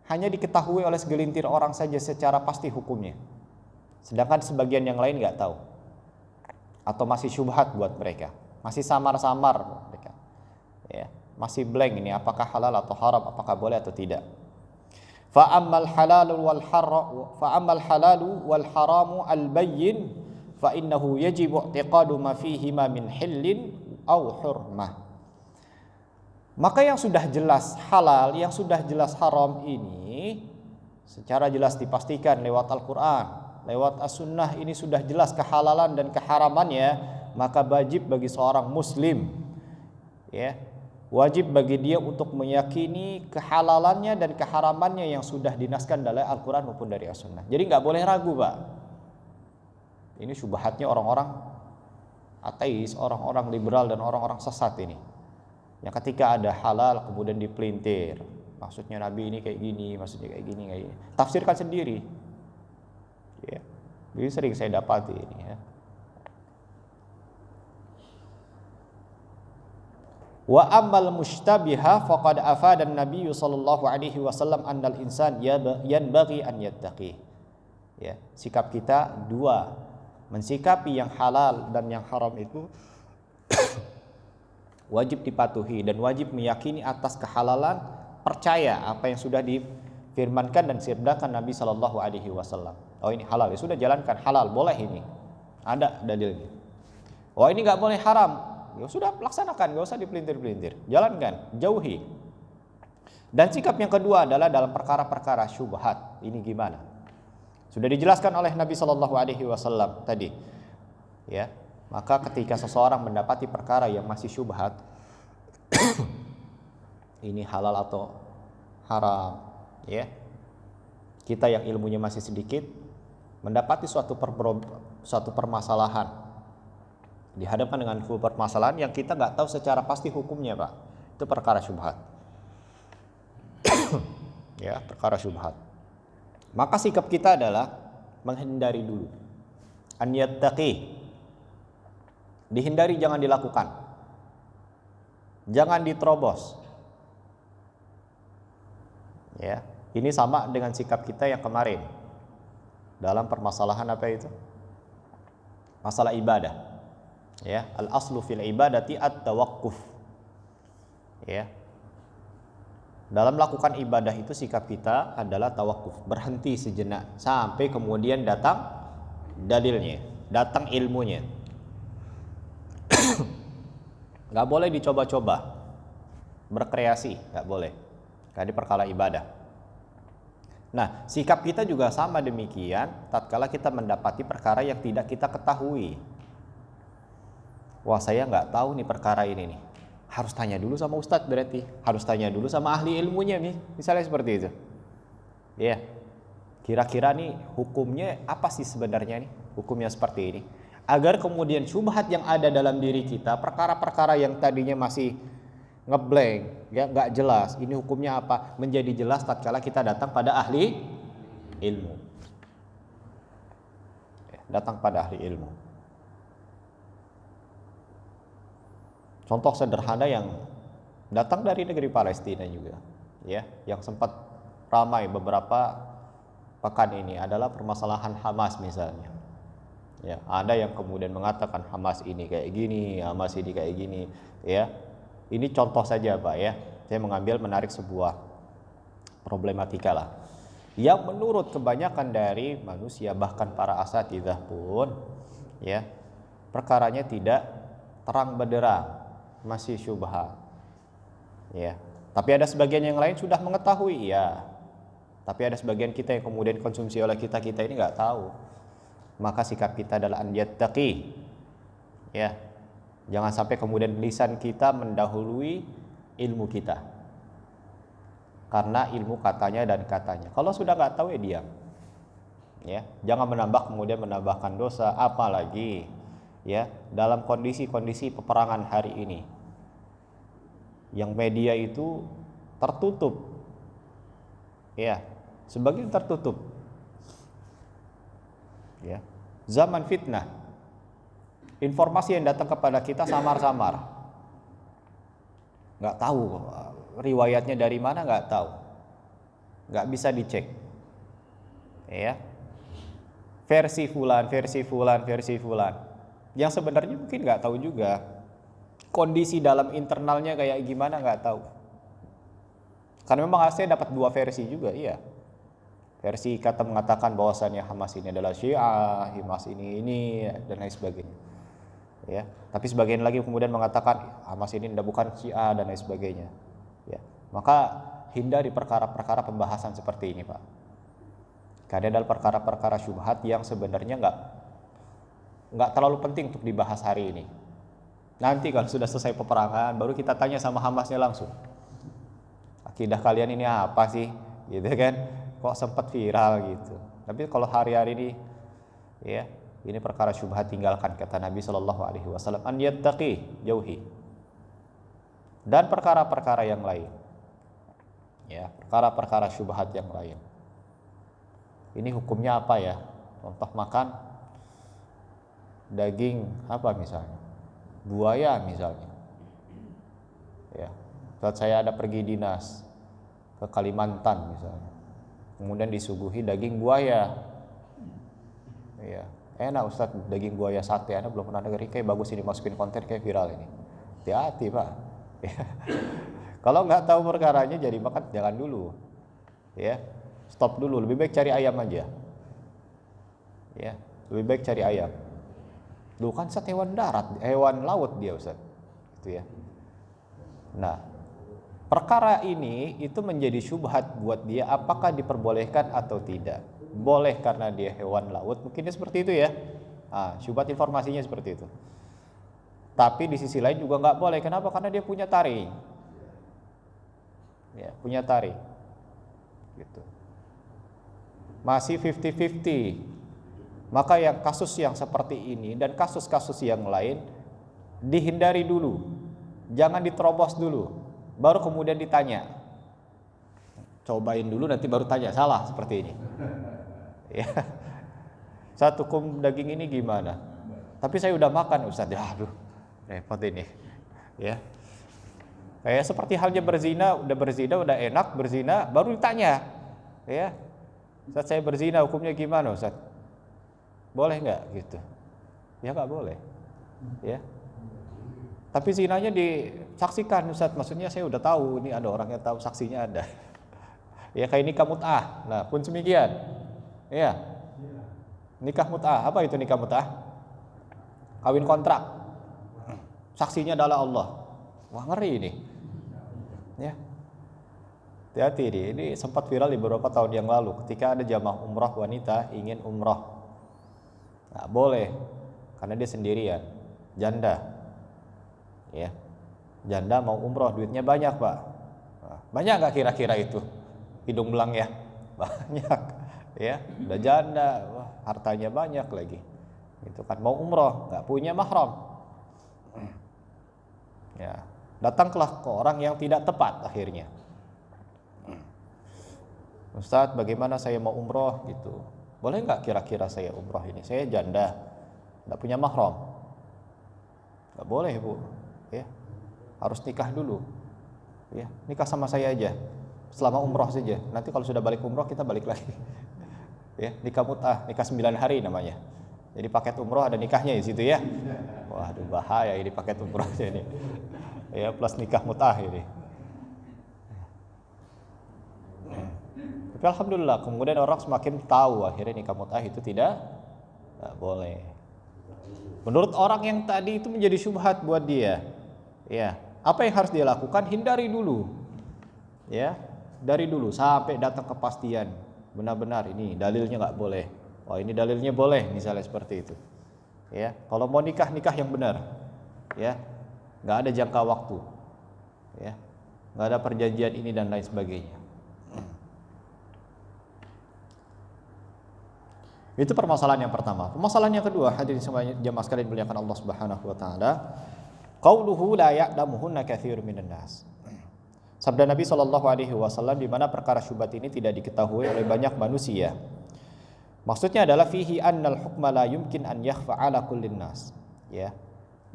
Speaker 1: hanya diketahui oleh segelintir orang saja secara pasti hukumnya, sedangkan sebagian yang lain nggak tahu, atau masih syubhat buat mereka, masih samar-samar buat mereka. Ya, masih blank ini, apakah halal atau haram, apakah boleh atau tidak. Fa ammal halalu wal haramu al bayyin fa innahu yajibu i'tiqadu ma fihima min hillin aw hurmah. Maka yang sudah jelas halal, yang sudah jelas haram ini secara jelas dipastikan lewat Al-Quran, lewat As-Sunnah, ini sudah jelas kehalalan dan keharamannya, maka wajib bagi seorang muslim, ya, wajib bagi dia untuk meyakini kehalalannya dan keharamannya yang sudah dinaskan dari Al-Quran maupun dari As-Sunnah. Jadi nggak boleh ragu, Pak. Ini syubhatnya orang-orang ateis, orang-orang liberal dan orang-orang sesat ini. Yang ketika ada halal kemudian dipelintir. Maksudnya Nabi ini kayak gini, maksudnya kayak gini, kayak gini. Tafsirkan sendiri. Ya. Jadi sering saya dapati ini, ya. Wa ammal mushtabiha faqad afada an-nabiy sallallahu alaihi wasallam annal insan yanbaghi an yattaqi. Ya, sikap kita dua, mensikapi yang halal dan yang haram itu wajib dipatuhi dan wajib meyakini atas kehalalan, percaya apa yang sudah difirmankan dan disabdakan Nabi sallallahu alaihi wasallam. Oh, ini halal, ya sudah jalankan, halal, boleh ini. Ada dalilnya. Oh, ini enggak boleh, haram. Ya sudah laksanakan, enggak usah dipelintir-pelintir. Jalankan, jauhi. Dan sikap yang kedua adalah dalam perkara-perkara syubhat. Ini gimana? Sudah dijelaskan oleh Nabi sallallahu alaihi wasallam tadi. Ya. Maka ketika seseorang mendapati perkara yang masih syubhat, ini halal atau haram, ya. Kita yang ilmunya masih sedikit mendapati suatu permasalahan, dihadapkan dengan permasalahan yang kita nggak tahu secara pasti hukumnya, Pak. Itu perkara syubhat. Ya, perkara syubhat. Maka sikap kita adalah menghindari dulu. An yattaqi. Dihindari, jangan dilakukan. Jangan diterobos. Ya, ini sama dengan sikap kita yang kemarin dalam permasalahan apa itu? Masalah ibadah. Ya, al-aslu fil ibadati at-tawaqquf. Ya. Dalam melakukan ibadah itu sikap kita adalah tawakuf, berhenti sejenak sampai kemudian datang dalilnya, datang ilmunya. Gak boleh dicoba-coba, berkreasi, gak boleh. Karena ini perkara ibadah. Nah, sikap kita juga sama demikian tatkala kita mendapati perkara yang tidak kita ketahui. Wah, saya gak tahu nih perkara ini nih. Harus tanya dulu sama ustadz berarti. Harus tanya dulu sama ahli ilmunya nih. Misalnya seperti itu. Ya, kira-kira nih hukumnya apa sih sebenarnya nih? Hukumnya seperti ini. Agar kemudian syubhat yang ada dalam diri kita, perkara-perkara yang tadinya masih ngeblank, ya nggak jelas, ini hukumnya apa, menjadi jelas tatkala kita datang pada ahli ilmu. Datang pada ahli ilmu. Contoh sederhana yang datang dari negeri Palestina juga, ya, yang sempat ramai beberapa pekan ini adalah permasalahan Hamas misalnya. Ya, ada yang kemudian mengatakan Hamas ini kayak gini, Hamas ini kayak gini, ya. Ini contoh saja, Pak, ya. Saya menarik sebuah problematika lah. Yang menurut kebanyakan dari manusia, bahkan para asatidzah pun, ya, perkaranya tidak terang benderang, masih syubhat. Ya. Tapi ada sebagian yang lain sudah mengetahui, ya. Tapi ada sebagian kita yang kemudian konsumsi oleh kita ini nggak tahu. Maka sikap kita adalah an yattaqi. Ya. Jangan sampai kemudian lisan kita mendahului ilmu kita. Karena ilmu katanya dan katanya. Kalau sudah enggak tahu, ya diam. Ya, jangan kemudian menambahkan dosa, apalagi ya dalam kondisi-kondisi peperangan hari ini. Yang media itu tertutup. Ya, sebagian tertutup. Ya. Zaman fitnah, informasi yang datang kepada kita samar-samar, nggak tahu riwayatnya dari mana, nggak tahu, nggak bisa dicek, ya, versi fulan, yang sebenarnya mungkin nggak tahu juga, Kondisi dalam internalnya kayak gimana nggak tahu. Karena memang saya dapat dua versi juga, iya. Versi kata mengatakan bahwasannya Hamas ini adalah Syiah, Hamas ini dan lain sebagainya. Ya, tapi sebagian lagi kemudian mengatakan Hamas ini bukan Syiah dan lain sebagainya. Ya, maka hindari perkara-perkara pembahasan seperti ini, Pak. Karena adalah perkara-perkara syubhat yang sebenarnya nggak terlalu penting untuk dibahas hari ini. Nanti kalau sudah selesai peperangan, baru kita tanya sama Hamasnya langsung. Akidah kalian ini apa sih? Gitu kan? Kok sempat viral gitu. Tapi kalau hari-hari ini, ya, ini perkara syubhat tinggalkan, kata Nabi Shallallahu Alaihi Wasallam. An yattaqi, jauhi. Dan perkara-perkara yang lain, ya, perkara-perkara syubhat yang lain. Ini hukumnya apa ya? Contoh makan daging apa misalnya? Buaya misalnya. Ya, saat saya ada pergi dinas ke Kalimantan misalnya, kemudian disuguhi daging buaya. Ya, enak Ustadz, daging buaya sate. Anda belum pernah dengar, kayak bagus ini, masukin konten kayak viral ini. Hati-hati Pak. Ya. Kalau nggak tahu perkaranya jadi makan jangan dulu. Ya, stop dulu. Lebih baik cari ayam aja. Ya, lebih baik cari ayam. Dulu kan Ustadz hewan darat, hewan laut dia Ustadz. Gitu ya. Nah, perkara ini itu menjadi syubhat buat dia, apakah diperbolehkan atau tidak. Boleh karena dia hewan laut, mungkinnya seperti itu ya. Syubhat informasinya seperti itu. Tapi di sisi lain juga nggak boleh. Kenapa? Karena dia punya taring. Ya, punya taring. Gitu. Masih 50-50. Maka yang kasus yang seperti ini dan kasus-kasus yang lain dihindari dulu. Jangan diterobos dulu. Baru kemudian ditanya. Cobain dulu nanti baru tanya, salah seperti ini. Ya. Saat hukum daging ini gimana? Tapi saya udah makan Ustaz. Aduh, repot ini. Ya. Kayak seperti halnya berzina, udah enak berzina, baru ditanya. Ya. Saat saya berzina hukumnya gimana Ustaz? Boleh nggak gitu? Ya nggak boleh. Ya. Tapi zinanya disaksikan Ustaz, maksudnya saya udah tahu, ini ada orang yang tahu, saksinya ada. Ya kayak nikah mut'ah. Nah, pun demikian. Ya. Nikah mut'ah, apa itu nikah mut'ah? Kawin kontrak. Saksinya adalah Allah. Wah, ngeri ini. Ya. Hati-hati ini sempat viral di beberapa tahun yang lalu ketika ada jamaah umrah wanita ingin umrah. Nggak boleh karena dia sendirian, janda. Ya, janda mau umroh, duitnya banyak Pak. Banyak nggak kira-kira itu? Hidung belang ya, banyak. Ya, udah janda, wah, hartanya banyak lagi. Itu kan mau umroh, nggak punya mahram. Ya, datanglah ke orang yang tidak tepat akhirnya. Ustadz, bagaimana saya mau umroh gitu? Boleh nggak kira-kira saya umroh ini? Saya janda, nggak punya mahram. Nggak boleh Bu. Ya, harus nikah dulu. Ya, nikah sama saya aja. Selama umroh saja. Nanti kalau sudah balik umroh kita balik lagi. Ya, nikah mut'ah, nikah 9 hari namanya. Jadi paket umroh ada nikahnya di situ ya. Waduh, bahaya ini paket umrohnya ini. Ya, plus nikah mut'ah ini. Tapi alhamdulillah kemudian orang semakin tahu akhirnya nikah mut'ah itu tidak boleh. Menurut orang yang tadi itu menjadi syubhat buat dia. Ya, apa yang harus dia lakukan? Hindari dulu. Ya, dari dulu sampai datang kepastian benar-benar ini dalilnya nggak boleh. Oh, ini dalilnya boleh, misalnya seperti itu. Ya, kalau mau nikah yang benar. Ya, nggak ada jangka waktu. Ya, nggak ada perjanjian ini dan lain sebagainya. Itu permasalahan yang pertama. Permasalahan yang kedua, hadirin semuanya jamaah sekalian dimuliakan Allah Subhanahu wa taala, qauluhu la ya'lamuhunna katsirun minan nas. Sabda Nabi sallallahu alaihi wasallam di mana perkara syubhat ini tidak diketahui oleh banyak manusia. Maksudnya adalah fihi annal hukma la yumkin an yakhfa 'ala kullin nas. Ya.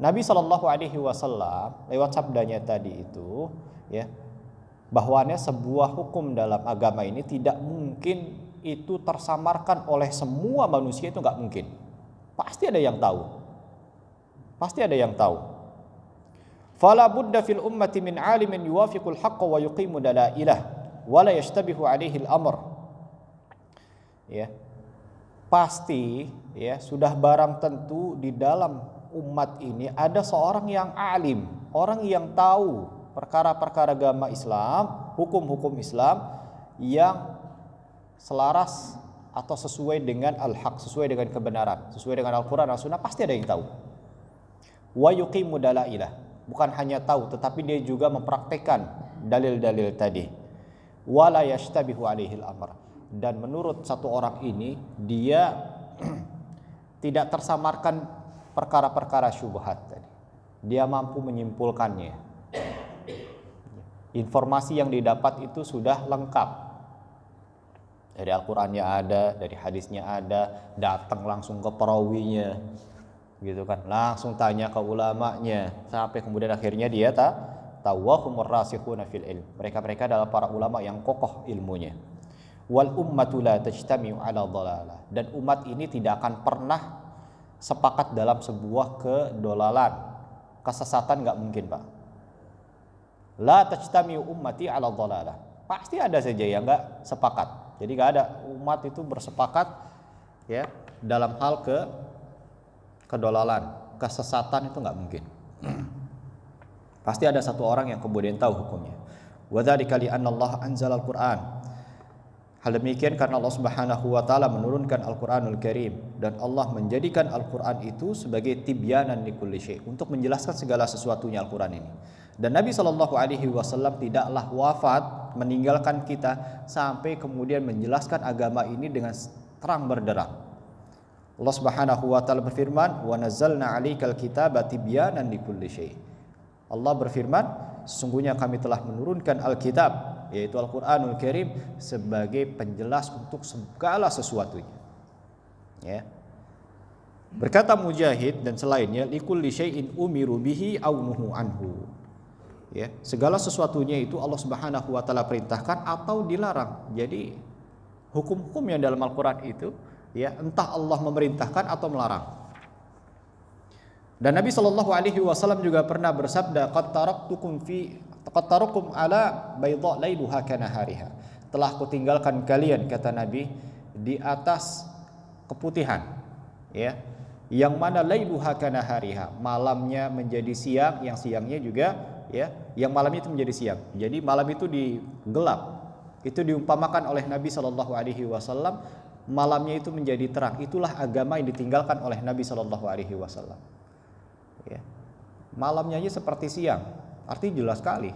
Speaker 1: Nabi sallallahu alaihi wasallam lewat sabdanya tadi itu, ya, bahwanya sebuah hukum dalam agama ini tidak mungkin itu tersamarkan oleh semua manusia, itu nggak mungkin. Pasti ada yang tahu. Pasti ada yang tahu. Fala budda fil ummati min alimin yuwafiqul haqqa wa yuqimu dalailah wa la yashtabihu alaihi al-amr. Ya. Pasti ya sudah barang tentu di dalam umat ini ada seorang yang alim, orang yang tahu perkara-perkara agama Islam, hukum-hukum Islam yang selaras atau sesuai dengan al-haq, sesuai dengan kebenaran, sesuai dengan Al-Quran dan Sunnah, pasti ada yang tahu. Wa yuqimu dalailah, bukan hanya tahu tetapi dia juga mempraktekkan dalil-dalil tadi. Wa la yashtabihu alaihi al-amr, dan menurut satu orang ini dia tidak tersamarkan perkara-perkara syubhat tadi. Dia mampu menyimpulkannya. Informasi yang didapat itu sudah lengkap. Dari Al-Qur'annya ada, dari hadisnya ada, datang langsung ke perawinya. Gitu kan. Langsung tanya ke ulamanya sampai kemudian akhirnya dia tahu wa humur rasikhuna fil ilm. Mereka adalah para ulama yang kokoh ilmunya. Wal ummatu la tajtami'u 'ala dhalalah, dan umat ini tidak akan pernah sepakat dalam sebuah kedolalan, kesesatan enggak mungkin, Pak. La tajtami'u ummati 'ala dhalalah, pasti ada saja yang enggak sepakat. Jadi enggak ada umat itu bersepakat ya dalam hal kedolalan, kesesatan itu enggak mungkin. Pasti ada satu orang yang kemudian tahu hukumnya. Wa dzalika li anna Allah anzala al-Qur'an. Hal demikian karena Allah Subhanahu wa taala menurunkan Al-Qur'anul Karim, dan Allah menjadikan Al-Qur'an itu sebagai tibyanan likulli syai', untuk menjelaskan segala sesuatunya Al-Qur'an ini. Dan Nabi sallallahu alaihi wasallam tidaklah wafat meninggalkan kita sampai kemudian menjelaskan agama ini dengan terang benderang. Allah Subhanahu wa taala berfirman, "Wa nazzalna 'alaikal kitaba tibyanan likulli syai'." Allah berfirman, sesungguhnya kami telah menurunkan Alkitab, yaitu Al-Qur'anul Karim, sebagai penjelas untuk segala sesuatunya. Ya. Berkata Mujahid dan selainnya, likulli syai'in umiru bihi aw nuhu anhu. Ya, segala sesuatunya itu Allah Subhanahu wa taala perintahkan atau dilarang. Jadi hukum-hukum yang dalam Al-Qur'an itu ya entah Allah memerintahkan atau melarang. Dan Nabi sallallahu alaihi wasallam juga pernah bersabda, qad taraktum ala bayda lailuha kanahariha. Telah kutinggalkan kalian, kata Nabi, di atas keputihan, ya, yang mana lailuha kanahariha, malamnya menjadi siang, yang siangnya juga ya, yang malamnya itu menjadi siang. Jadi malam itu digelap. Itu diumpamakan oleh Nabi sallallahu alaihi wasallam, malamnya itu menjadi terang. Itulah agama yang ditinggalkan oleh Nabi sallallahu alaihi wasallam. Ya. Malamnya aja seperti siang, artinya jelas sekali.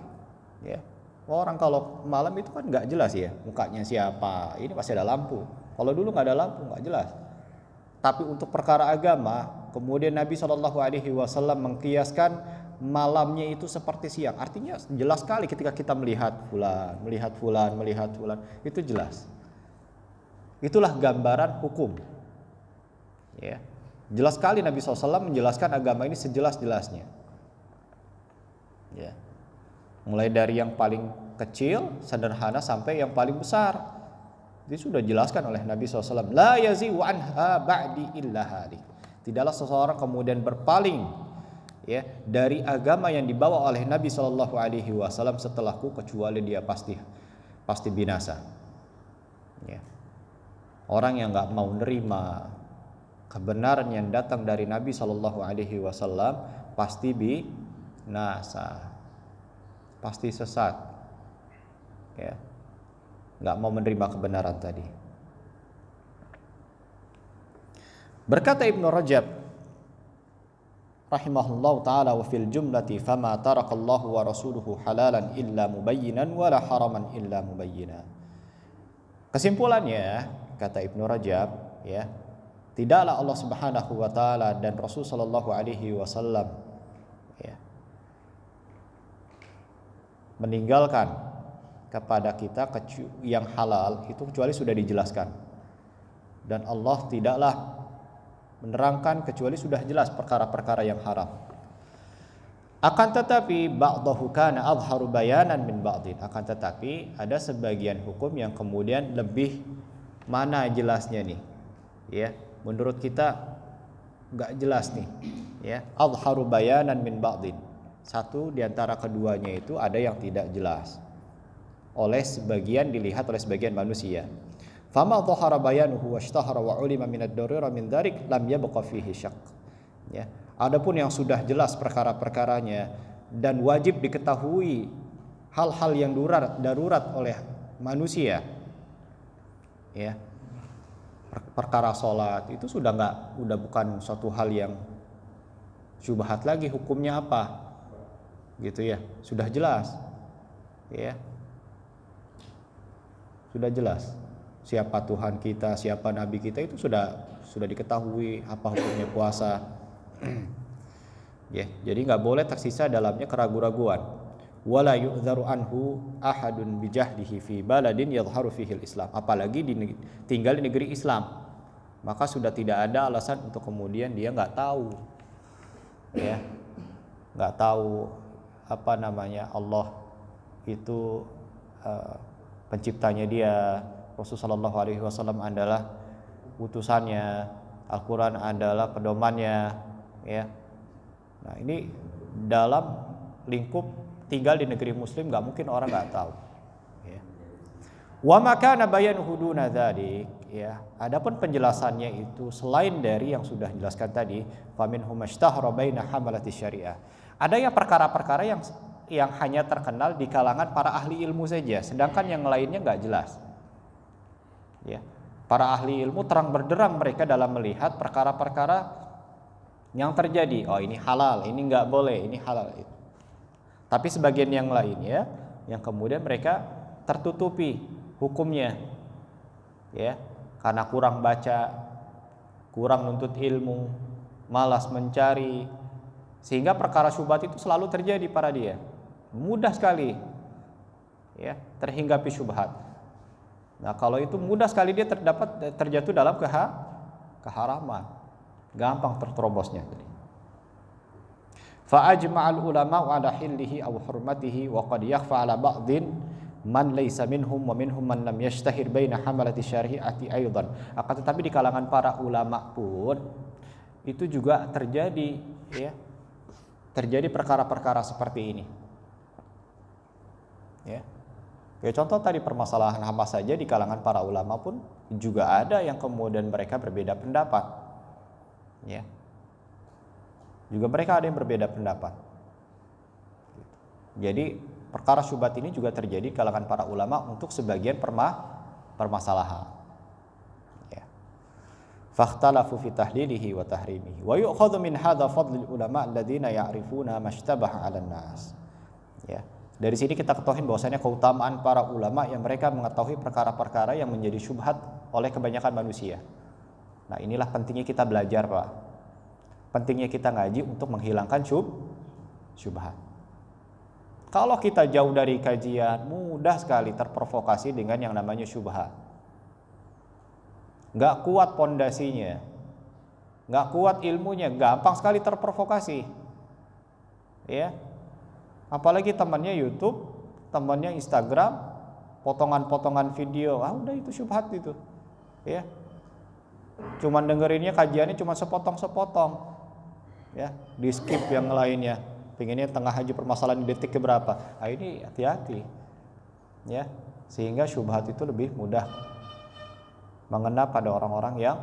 Speaker 1: Ya. Orang kalau malam itu kan nggak jelas ya, mukanya siapa, ini pasti ada lampu. Kalau dulu nggak ada lampu, nggak jelas. Tapi untuk perkara agama, kemudian Nabi SAW mengkiaskan malamnya itu seperti siang, artinya jelas sekali ketika kita melihat fulan, itu jelas. Itulah gambaran hukum. Ya. Jelas sekali Nabi SAW menjelaskan agama ini sejelas-jelasnya. Ya. Mulai dari yang paling kecil, sederhana, sampai yang paling besar. Itu sudah dijelaskan oleh Nabi SAW. La yazi'u anha ba'di illa halik. Tidaklah seseorang kemudian berpaling ya dari agama yang dibawa oleh Nabi SAW setelahku, kecuali dia pasti binasa. Ya. Orang yang nggak mau nerima kebenaran yang datang dari Nabi SAW pasti binasa, pasti sesat, ya, nggak mau menerima kebenaran tadi. Berkata Ibnu Rajab rahimahullah taala, wa fil jumlati fama tarakallahu wa rasuluhu halalan illa mubayyinan wa la haraman illa mubayyinan. Kesimpulannya, kata Ibnu Rajab, ya, tidaklah Allah Subhanahu wa taala dan Rasul sallallahu alaihi wasallam ya meninggalkan kepada kita yang halal itu kecuali sudah dijelaskan. Dan Allah tidaklah menerangkan kecuali sudah jelas perkara-perkara yang haram. Akan tetapi ba'dahu kana adharu bayanan min ba'din. Akan tetapi ada sebagian hukum yang kemudian lebih mana jelasnya nih. Ya, menurut kita enggak jelas nih, ya. Adharu bayanan min ba'din. Satu di antara keduanya itu ada yang tidak jelas. Dilihat oleh sebagian manusia. Fama dhahara bayanuhu washtahara wa ulima min ad-darura min dharik lam yabqa fihi syak. Ya. Adapun yang sudah jelas perkara-perkaranya dan wajib diketahui hal-hal yang darurat oleh manusia. Ya. Perkara sholat itu sudah bukan suatu hal yang syubhat lagi, hukumnya apa gitu ya, sudah jelas ya, sudah jelas siapa Tuhan kita, siapa Nabi kita, itu sudah diketahui apa hukumnya puasa ya. Jadi nggak boleh tersisa dalamnya keraguan-raguan. Wala yu'dzaru anhu ahadun bijahlihi fi baladin yadhharu fihi al-Islam, apalagi tinggal di negeri Islam, maka sudah tidak ada alasan untuk kemudian dia nggak tahu ya, nggak tahu apa namanya Allah itu penciptanya dia, Rasulullah SAW adalah utusannya, Al-Quran adalah pedomannya ya. Nah ini dalam lingkup tinggal di negeri Muslim nggak mungkin orang nggak tahu ya. Wa makana bayanuhu duna dzalik ya. Adapun penjelasannya itu selain dari yang sudah dijelaskan tadi, faminhum mashtahara baina hamalati syariah. Ada yang perkara-perkara yang hanya terkenal di kalangan para ahli ilmu saja, sedangkan yang lainnya nggak jelas. Ya. Para ahli ilmu terang benderang mereka dalam melihat perkara-perkara yang terjadi. Oh ini halal, ini nggak boleh, ini halal. Tapi sebagian yang lainnya yang kemudian mereka tertutupi hukumnya, ya. Karena kurang baca, kurang nuntut ilmu, malas mencari, sehingga perkara syubhat itu selalu terjadi pada dia. Mudah sekali ya terhinggapi syubhat. Nah, kalau itu mudah sekali dia terjatuh dalam keharaman. Gampang terterobosnya tadi. Fa ajma'al ulama ala hillihi aw hurmatihi wa qad yakhfa ala ba'dhin man laysa minhum wa minhum man lam yashtahir baina hamalati syari'ati aidan. Akan tetapi di kalangan para ulama pun itu juga terjadi ya. Terjadi perkara-perkara seperti ini. Ya. Kayak contoh tadi permasalahan hama saja di kalangan para ulama pun juga ada yang kemudian mereka berbeda pendapat. Ya. Juga mereka ada yang berbeda pendapat. Jadi perkara syubhat ini juga terjadi di kalangan para ulama untuk sebagian permasalahan. Ya. Fakhtalafu fi tahlilihi wa tahrimihi wa yu'khadhu min hadha fadlul ulama alladziina ya'rifuna mashtabaha 'alan nas. Ya. Dari sini kita ketahui bahwasanya keutamaan para ulama yang mereka mengetahui perkara-perkara yang menjadi syubhat oleh kebanyakan manusia. Nah, inilah pentingnya kita belajar, Pak. Pentingnya kita ngaji untuk menghilangkan syubhat. Kalau kita jauh dari kajian, mudah sekali terprovokasi dengan yang namanya syubhat. Nggak kuat pondasinya, nggak kuat ilmunya, gampang sekali terprovokasi. Ya, apalagi temannya YouTube, temannya Instagram, potongan-potongan video, udah itu syubhat itu. Ya, cuman dengerinnya kajiannya cuma sepotong-sepotong, ya, di skip yang lainnya. Pengennya tengah haji permasalahan di detik keberapa. Nah, ini hati-hati ya, sehingga syubhat itu lebih mudah mengena pada orang-orang yang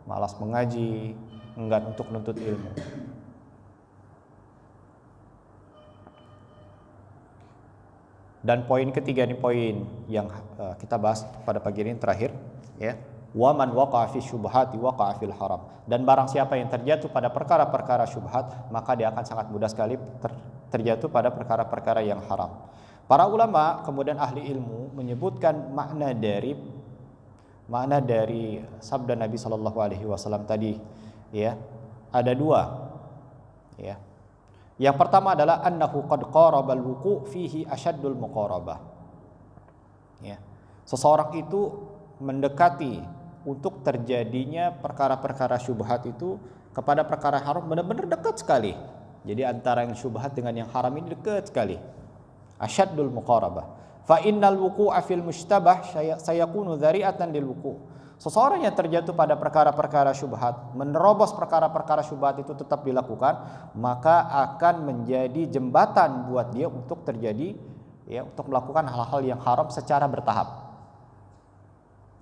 Speaker 1: malas mengaji, enggan untuk menuntut ilmu. Dan poin ketiga, ini poin yang kita bahas pada pagi ini terakhir ya. Wa man waqa'a fi syubhati waqa'a fil haram. Dan barang siapa yang terjatuh pada perkara-perkara syubhat, maka dia akan sangat mudah sekali terjatuh pada perkara-perkara yang haram. Para ulama kemudian ahli ilmu menyebutkan makna dari sabda Nabi sallallahu alaihi wasallam tadi ya. Ada dua ya. Yang pertama adalah annahu qad qarabal wuqu' fihi asyaddul muqarabah. Ya. Seseorang itu mendekati untuk terjadinya perkara-perkara syubhat itu kepada perkara haram benar-benar dekat sekali. Jadi antara yang syubhat dengan yang haram ini dekat sekali. Asyaddul muqarabah. Fa innal wuqu'a fil mushtabah sayakunu dzari'atan lil wuqu'. Seseorang yang terjatuh pada perkara-perkara syubhat, menerobos perkara-perkara syubhat itu tetap dilakukan, maka akan menjadi jembatan buat dia untuk terjadi, ya, untuk melakukan hal-hal yang haram secara bertahap.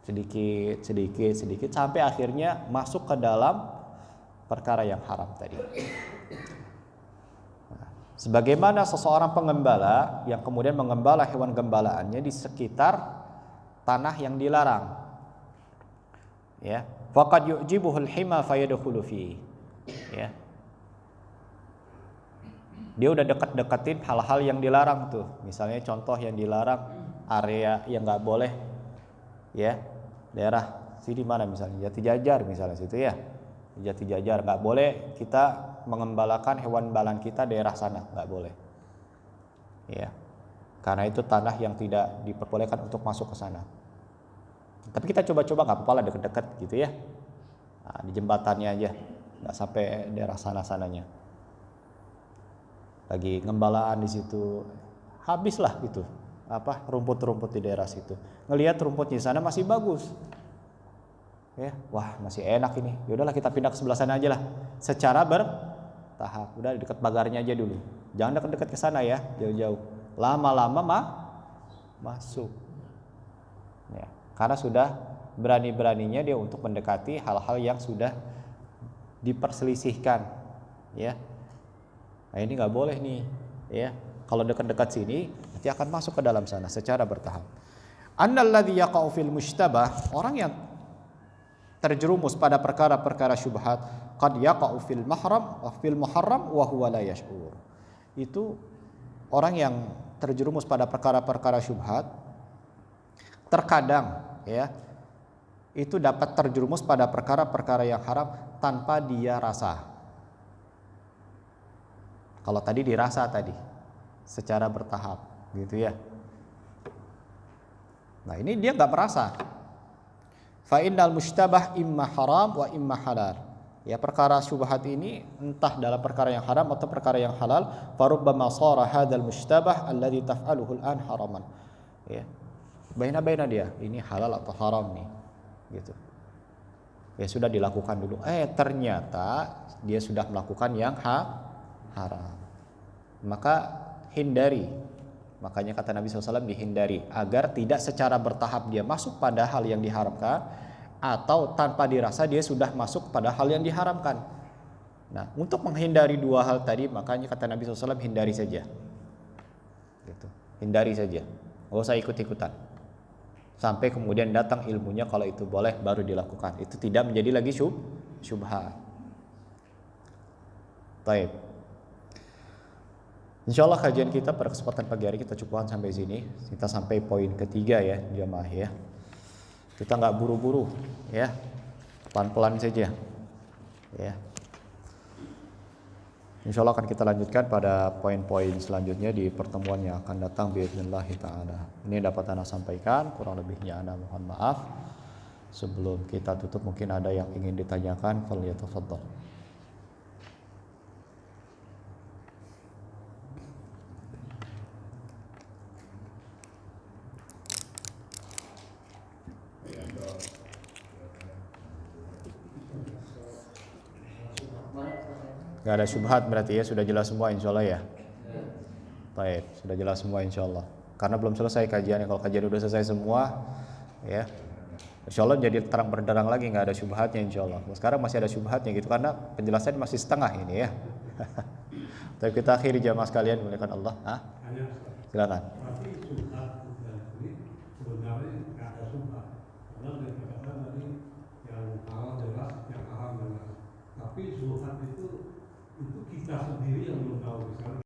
Speaker 1: Sedikit, sedikit, sedikit sampai akhirnya masuk ke dalam perkara yang haram tadi. Sebagaimana seseorang pengembala yang kemudian mengembala hewan gembalaannya di sekitar tanah yang dilarang. Ya, faqad yu'jibuhul hima fayadkhulu fi. Ya. Dia udah dekat-deketin hal-hal yang dilarang tuh. Misalnya contoh yang dilarang, area yang nggak boleh, ya, daerah sini mana misalnya Jati Jajar misalnya situ ya. Jati Jajar nggak boleh kita mengembalakan hewan balan kita daerah sana, nggak boleh. Ya. Karena itu tanah yang tidak diperbolehkan untuk masuk ke sana. Tapi kita coba-coba nggak apa-apa lah deket-deket gitu ya. Nah, di jembatannya aja, nggak sampai daerah sana-sananya. Lagi ngembalaan di situ, habislah gitu. Apa rumput-rumput di daerah situ. Ngelihat rumputnya di sana masih bagus. Ya, wah masih enak ini. Yaudahlah kita pindah ke sebelah sana aja lah. Secara bertahap. Udah dekat pagarnya aja dulu. Jangan dekat-dekat ke sana ya, jauh-jauh. Lama-lama masuk. Ya. Karena sudah berani-beraninya dia untuk mendekati hal-hal yang sudah diperselisihkan, ya. Nah ini nggak boleh nih, ya. Kalau dekat-dekat sini nanti akan masuk ke dalam sana secara bertahap. Annalladzi yaqa'u fil mushtabah, orang yang terjerumus pada perkara-perkara syubhat, qad yaqa'u fil mahram wa fil muharram wa huwa la yash'ur. Itu orang yang terjerumus pada perkara-perkara syubhat terkadang, ya, itu dapat terjerumus pada perkara-perkara yang haram tanpa dia rasa. Kalau tadi dirasa tadi secara bertahap gitu ya. Nah ini dia nggak merasa. Fa innal mushtabah imma haram wa imma halal. Ya, perkara syubhat ini entah dalam perkara yang haram atau perkara yang halal, farubbama shara hadzal mushtabah alladhi taf'aluhu al-an haraman. Ya. Baina-baina dia, ini halal atau haram nih, gitu. Ya sudah dilakukan dulu. Ternyata dia sudah melakukan yang haram. Maka hindari. Makanya kata Nabi SAW dihindari agar tidak secara bertahap dia masuk pada hal yang diharamkan atau tanpa dirasa dia sudah masuk pada hal yang diharamkan. Nah, untuk menghindari dua hal tadi, makanya kata Nabi SAW hindari saja. Gitu. Hindari saja. Nggak usah ikut-ikutan. Sampai kemudian datang ilmunya kalau itu boleh baru dilakukan. Itu tidak menjadi lagi syubhat. Baik. Insyaallah kajian kita pada kesempatan pagi hari kita cukupkan sampai sini. Kita sampai poin ketiga ya, jamaah ya. Kita nggak buru-buru ya. Pelan-pelan saja. Ya. Insyaallah akan kita lanjutkan pada poin-poin selanjutnya di pertemuan yang akan datang biidznillah taala. Ini dapat Ana sampaikan, kurang lebihnya Ana mohon maaf. Sebelum kita tutup mungkin ada yang ingin ditanyakan, falyatafaddal. Gak ada syubhat berarti ya, sudah jelas semua insyaallah ya. Baik, sudah jelas semua insyaallah. Karena belum selesai kajiannya, kalau kajian udah selesai semua, ya, insyaallah jadi terang benderang lagi, nggak ada syubhatnya insyaallah. Sekarang masih ada syubhatnya gitu karena penjelasan masih setengah ini ya. Tapi kita akhiri jamaah sekalian dimuliakan Allah. Silakan.
Speaker 2: Tapi syubhat ini sebenarnya nggak ada syubhat. Karena dari kata tadi yang halal jelas, yang haram jelas. Tapi syubhat itu kita sendiri yang belum tahu. Misalnya